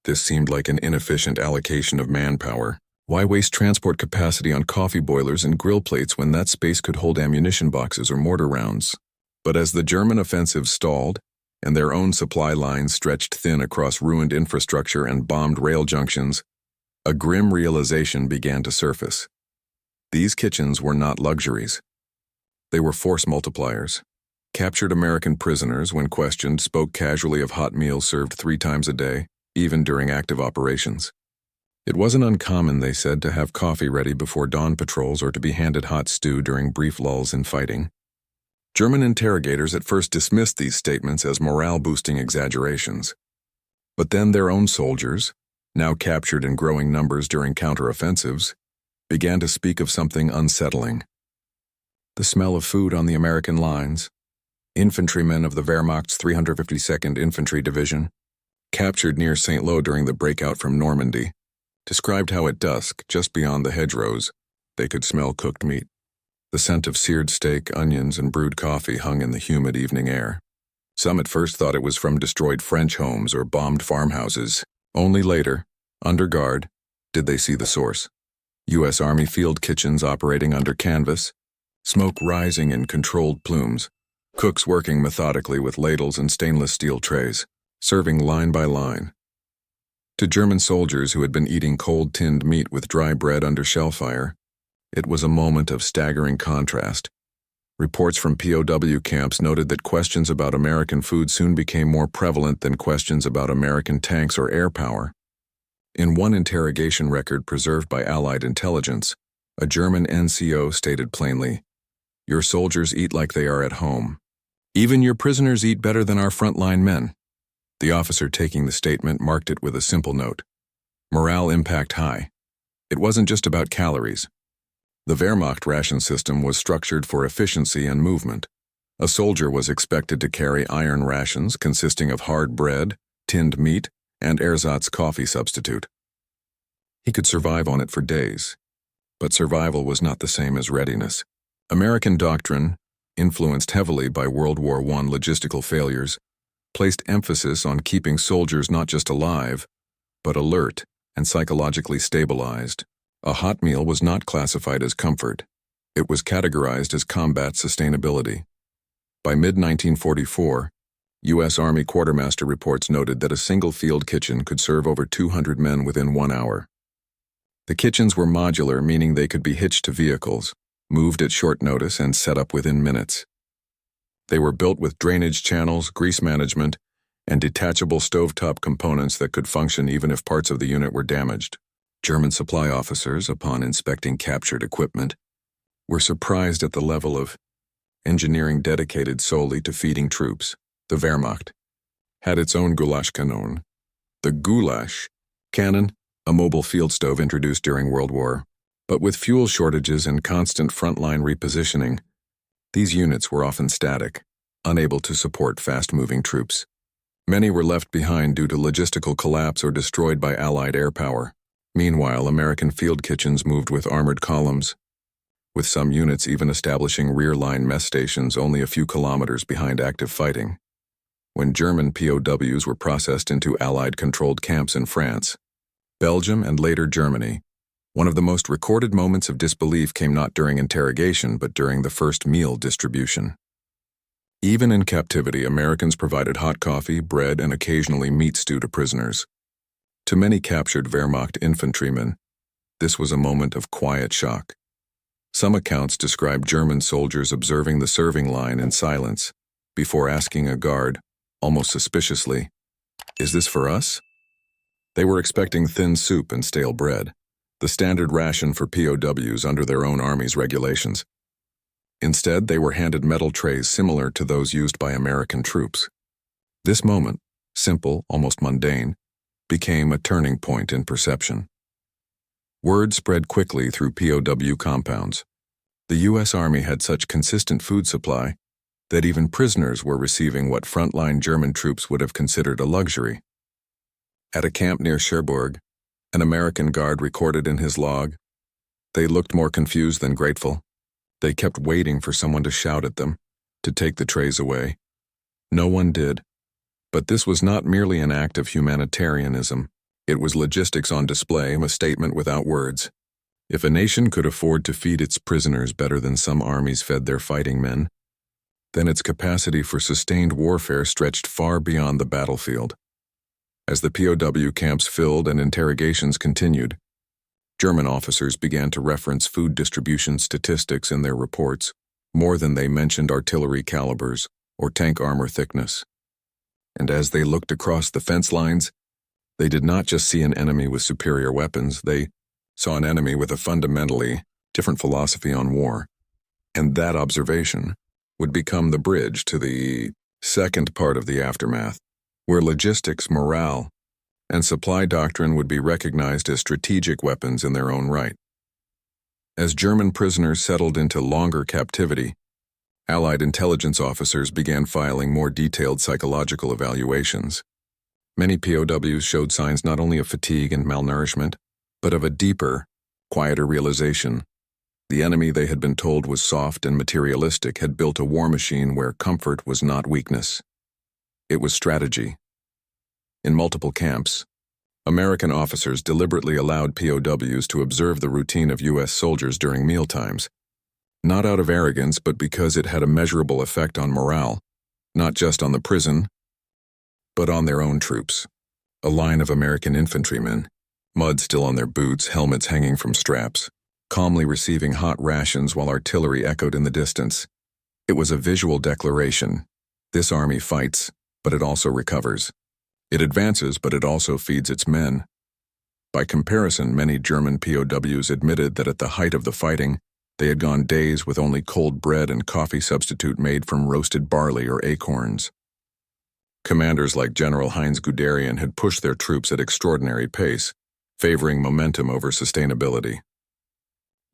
this seemed like an inefficient allocation of manpower. Why waste transport capacity on coffee boilers and grill plates when that space could hold ammunition boxes or mortar rounds? But as the German offensive stalled, and their own supply lines stretched thin across ruined infrastructure and bombed rail junctions, a grim realization began to surface. These kitchens were not luxuries. They were force multipliers. Captured American prisoners, when questioned, spoke casually of hot meals served 3 times a day, even during active operations. It wasn't uncommon, they said, to have coffee ready before dawn patrols or to be handed hot stew during brief lulls in fighting. German interrogators at first dismissed these statements as morale-boosting exaggerations. But then their own soldiers, now captured in growing numbers during counteroffensives, began to speak of something unsettling. The smell of food on the American lines. Infantrymen of the Wehrmacht's 352nd Infantry Division, captured near St. Lo during the breakout from Normandy, described how at dusk, just beyond the hedgerows, they could smell cooked meat. The scent of seared steak, onions, and brewed coffee hung in the humid evening air. Some at first thought it was from destroyed French homes or bombed farmhouses. Only later, under guard, did they see the source. U.S. Army field kitchens operating under canvas, smoke rising in controlled plumes, cooks working methodically with ladles and stainless steel trays, serving line by line. To German soldiers who had been eating cold tinned meat with dry bread under shell fire, it was a moment of staggering contrast. Reports from POW camps noted that questions about American food soon became more prevalent than questions about American tanks or air power. In one interrogation record preserved by Allied intelligence, a German NCO stated plainly, "Your soldiers eat like they are at home. Even your prisoners eat better than our frontline men." The officer taking the statement marked it with a simple note: morale impact high. It wasn't just about calories. The Wehrmacht ration system was structured for efficiency and movement. A soldier was expected to carry iron rations consisting of hard bread, tinned meat, and ersatz coffee substitute. He could survive on it for days, but survival was not the same as readiness. American doctrine, influenced heavily by World War I logistical failures, placed emphasis on keeping soldiers not just alive, but alert and psychologically stabilized. A hot meal was not classified as comfort. It was categorized as combat sustainability. By mid-1944, U.S. Army Quartermaster reports noted that a single field kitchen could serve over 200 men within 1 hour. The kitchens were modular, meaning they could be hitched to vehicles, moved at short notice, and set up within minutes. They were built with drainage channels, grease management, and detachable stovetop components that could function even if parts of the unit were damaged. German supply officers, upon inspecting captured equipment, were surprised at the level of engineering dedicated solely to feeding troops. The Wehrmacht had its own Gulaschkanone. The Gulasch cannon, a mobile field stove introduced during World War, but with fuel shortages and constant frontline repositioning, these units were often static, unable to support fast-moving troops. Many were left behind due to logistical collapse or destroyed by Allied air power. Meanwhile, American field kitchens moved with armored columns, with some units even establishing rear-line mess stations only a few kilometers behind active fighting. When German POWs were processed into Allied-controlled camps in France, Belgium, and later Germany, one of the most recorded moments of disbelief came not during interrogation but during the first meal distribution. Even in captivity, Americans provided hot coffee, bread, and occasionally meat stew to prisoners. To many captured Wehrmacht infantrymen, this was a moment of quiet shock. Some accounts describe German soldiers observing the serving line in silence before asking a guard, almost suspiciously, "Is this for us?" They were expecting thin soup and stale bread, the standard ration for POWs under their own army's regulations. Instead, they were handed metal trays similar to those used by American troops. This moment, simple, almost mundane, became a turning point in perception. Word spread quickly through POW compounds. The U.S. Army had such consistent food supply that even prisoners were receiving what frontline German troops would have considered a luxury. At a camp near Cherbourg, an American guard recorded in his log, "They looked more confused than grateful. They kept waiting for someone to shout at them, to take the trays away. No one did." But this was not merely an act of humanitarianism. It was logistics on display, a statement without words. If a nation could afford to feed its prisoners better than some armies fed their fighting men, then its capacity for sustained warfare stretched far beyond the battlefield. As the POW camps filled and interrogations continued, German officers began to reference food distribution statistics in their reports, more than they mentioned artillery calibers or tank armor thickness. And as they looked across the fence lines, they did not just see an enemy with superior weapons, they saw an enemy with a fundamentally different philosophy on war. And that observation would become the bridge to the second part of the aftermath, where logistics, morale, and supply doctrine would be recognized as strategic weapons in their own right. As German prisoners settled into longer captivity, Allied intelligence officers began filing more detailed psychological evaluations. Many POWs showed signs not only of fatigue and malnourishment, but of a deeper, quieter realization. The enemy they had been told was soft and materialistic had built a war machine where comfort was not weakness. It was strategy. In multiple camps, American officers deliberately allowed POWs to observe the routine of U.S. soldiers during mealtimes, not out of arrogance but because it had a measurable effect on morale, not just on the prison, but on their own troops. A line of American infantrymen, mud still on their boots, helmets hanging from straps, calmly receiving hot rations while artillery echoed in the distance. It was a visual declaration. This army fights, but it also recovers. It advances, but it also feeds its men. By comparison, many German POWs admitted that at the height of the fighting, they had gone days with only cold bread and coffee substitute made from roasted barley or acorns. Commanders like General Heinz Guderian had pushed their troops at extraordinary pace, favoring momentum over sustainability.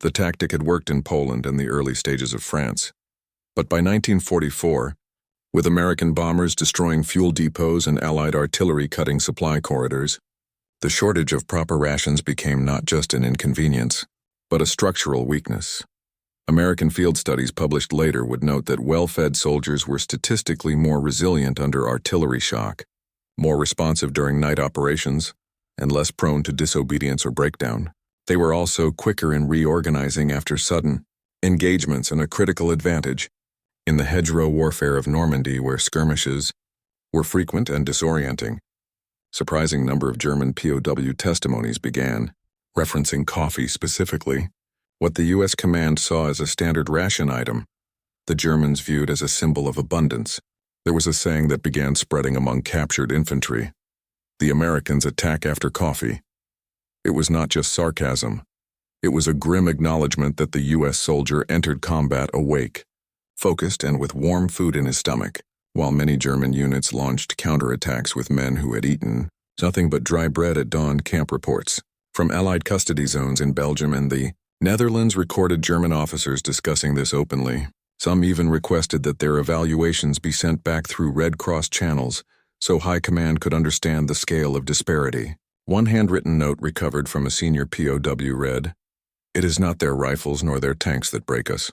The tactic had worked in Poland and the early stages of France. But by 1944, with American bombers destroying fuel depots and Allied artillery cutting supply corridors, the shortage of proper rations became not just an inconvenience, but a structural weakness. American field studies published later would note that well-fed soldiers were statistically more resilient under artillery shock, more responsive during night operations, and less prone to disobedience or breakdown. They were also quicker in reorganizing after sudden engagements, and a critical advantage in the hedgerow warfare of Normandy, where skirmishes were frequent and disorienting. Surprising number of German POW testimonies began, referencing coffee specifically. What the U.S. command saw as a standard ration item, the Germans viewed as a symbol of abundance. There was a saying that began spreading among captured infantry: the Americans attack after coffee. It was not just sarcasm. It was a grim acknowledgement that the U.S. soldier entered combat awake, focused and with warm food in his stomach, while many German units launched counterattacks with men who had eaten nothing but dry bread at dawn. Camp reports from Allied custody zones in Belgium and the Netherlands recorded German officers discussing this openly. Some even requested that their evaluations be sent back through Red Cross channels so high command could understand the scale of disparity. One handwritten note recovered from a senior POW read, "It is not their rifles nor their tanks that break us.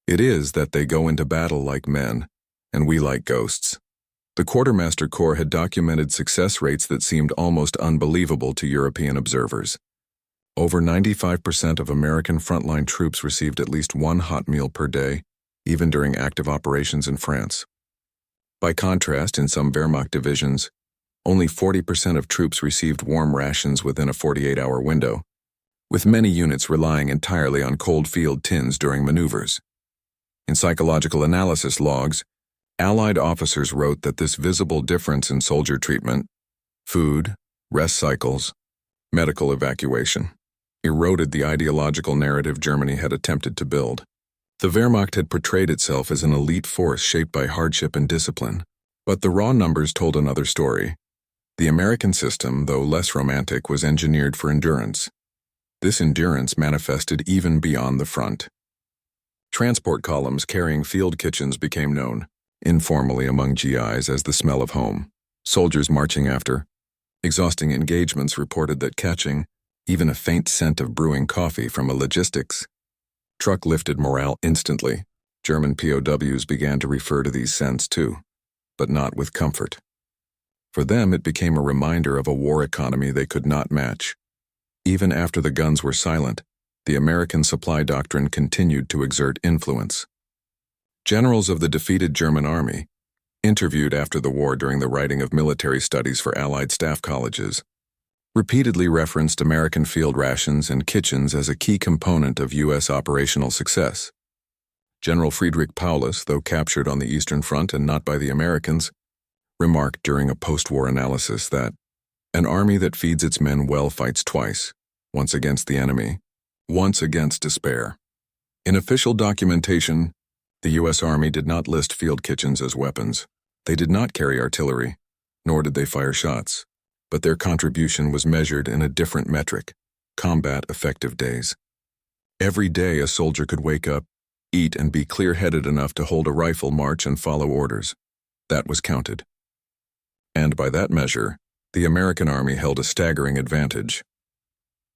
It is that they go into battle like men, and we like ghosts." The Quartermaster Corps had documented success rates that seemed almost unbelievable to European observers. Over 95% of American frontline troops received at least one hot meal per day, even during active operations in France. By contrast, in some Wehrmacht divisions, only 40% of troops received warm rations within a 48-hour window, with many units relying entirely on cold field tins during maneuvers. In psychological analysis logs, Allied officers wrote that this visible difference in soldier treatment, food, rest cycles, medical evacuation, eroded the ideological narrative Germany had attempted to build. The Wehrmacht had portrayed itself as an elite force shaped by hardship and discipline, but the raw numbers told another story. The American system, though less romantic, was engineered for endurance. This endurance manifested even beyond the front. Transport columns carrying field kitchens became known, informally among GIs, as the smell of home. Soldiers marching after exhausting engagements reported that catching even a faint scent of brewing coffee from a logistics truck lifted morale instantly. German POWs began to refer to these scents too, but not with comfort. For them, it became a reminder of a war economy they could not match. Even after the guns were silent, the American supply doctrine continued to exert influence. Generals of the defeated German army, interviewed after the war during the writing of military studies for Allied staff colleges, repeatedly referenced American field rations and kitchens as a key component of U.S. operational success. General Friedrich Paulus, though captured on the Eastern Front and not by the Americans, remarked during a post-war analysis that an army that feeds its men well fights twice, once against the enemy, once against despair. In official documentation, the U.S. Army did not list field kitchens as weapons. They did not carry artillery, nor did they fire shots, but their contribution was measured in a different metric: combat effective days. Every day a soldier could wake up, eat, and be clear-headed enough to hold a rifle, march, and follow orders. That was counted. And by that measure, the American army held a staggering advantage.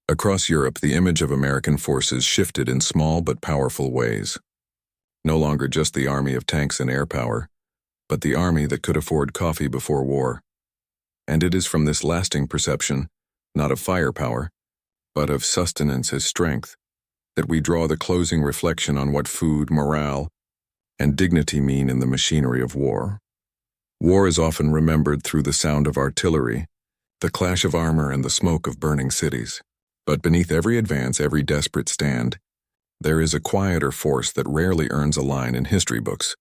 Across Europe, the image of American forces shifted in small but powerful ways. No longer just the army of tanks and air power, but the army that could afford coffee before war. And it is from this lasting perception, not of firepower, but of sustenance as strength, that we draw the closing reflection on what food, morale, and dignity mean in the machinery of war. War is often remembered through the sound of artillery, the clash of armor, and the smoke of burning cities. But beneath every advance, every desperate stand, there is a quieter force that rarely earns a line in history books: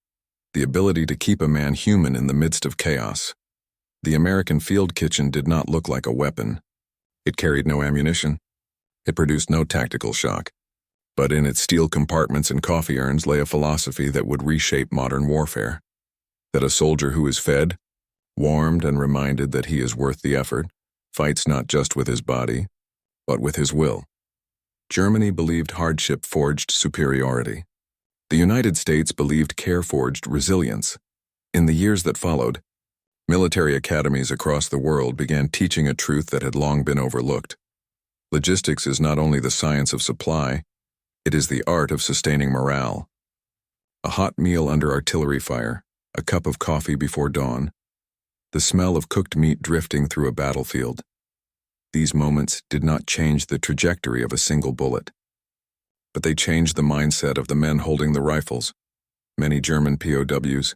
the ability to keep a man human in the midst of chaos. The American field kitchen did not look like a weapon. It carried no ammunition. It produced no tactical shock. But in its steel compartments and coffee urns lay a philosophy that would reshape modern warfare: that a soldier who is fed, warmed, and reminded that he is worth the effort fights not just with his body, but with his will. Germany believed hardship forged superiority. The United States believed care forged resilience. In the years that followed, military academies across the world began teaching a truth that had long been overlooked. Logistics is not only the science of supply, it is the art of sustaining morale. A hot meal under artillery fire, a cup of coffee before dawn, the smell of cooked meat drifting through a battlefield. These moments did not change the trajectory of a single bullet, but they changed the mindset of the men holding the rifles. Many German POWs,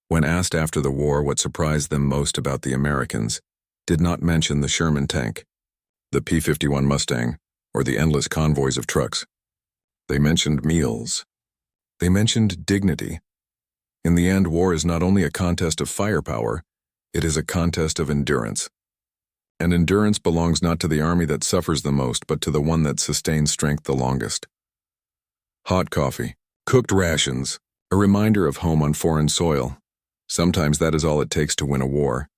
when asked after the war what surprised them most about the Americans, did not mention the Sherman tank, the P-51 Mustang, or the endless convoys of trucks. They mentioned meals. They mentioned dignity. In the end, war is not only a contest of firepower, it is a contest of endurance. And endurance belongs not to the army that suffers the most, but to the one that sustains strength the longest. Hot coffee, cooked rations, a reminder of home on foreign soil. Sometimes that is all it takes to win a war.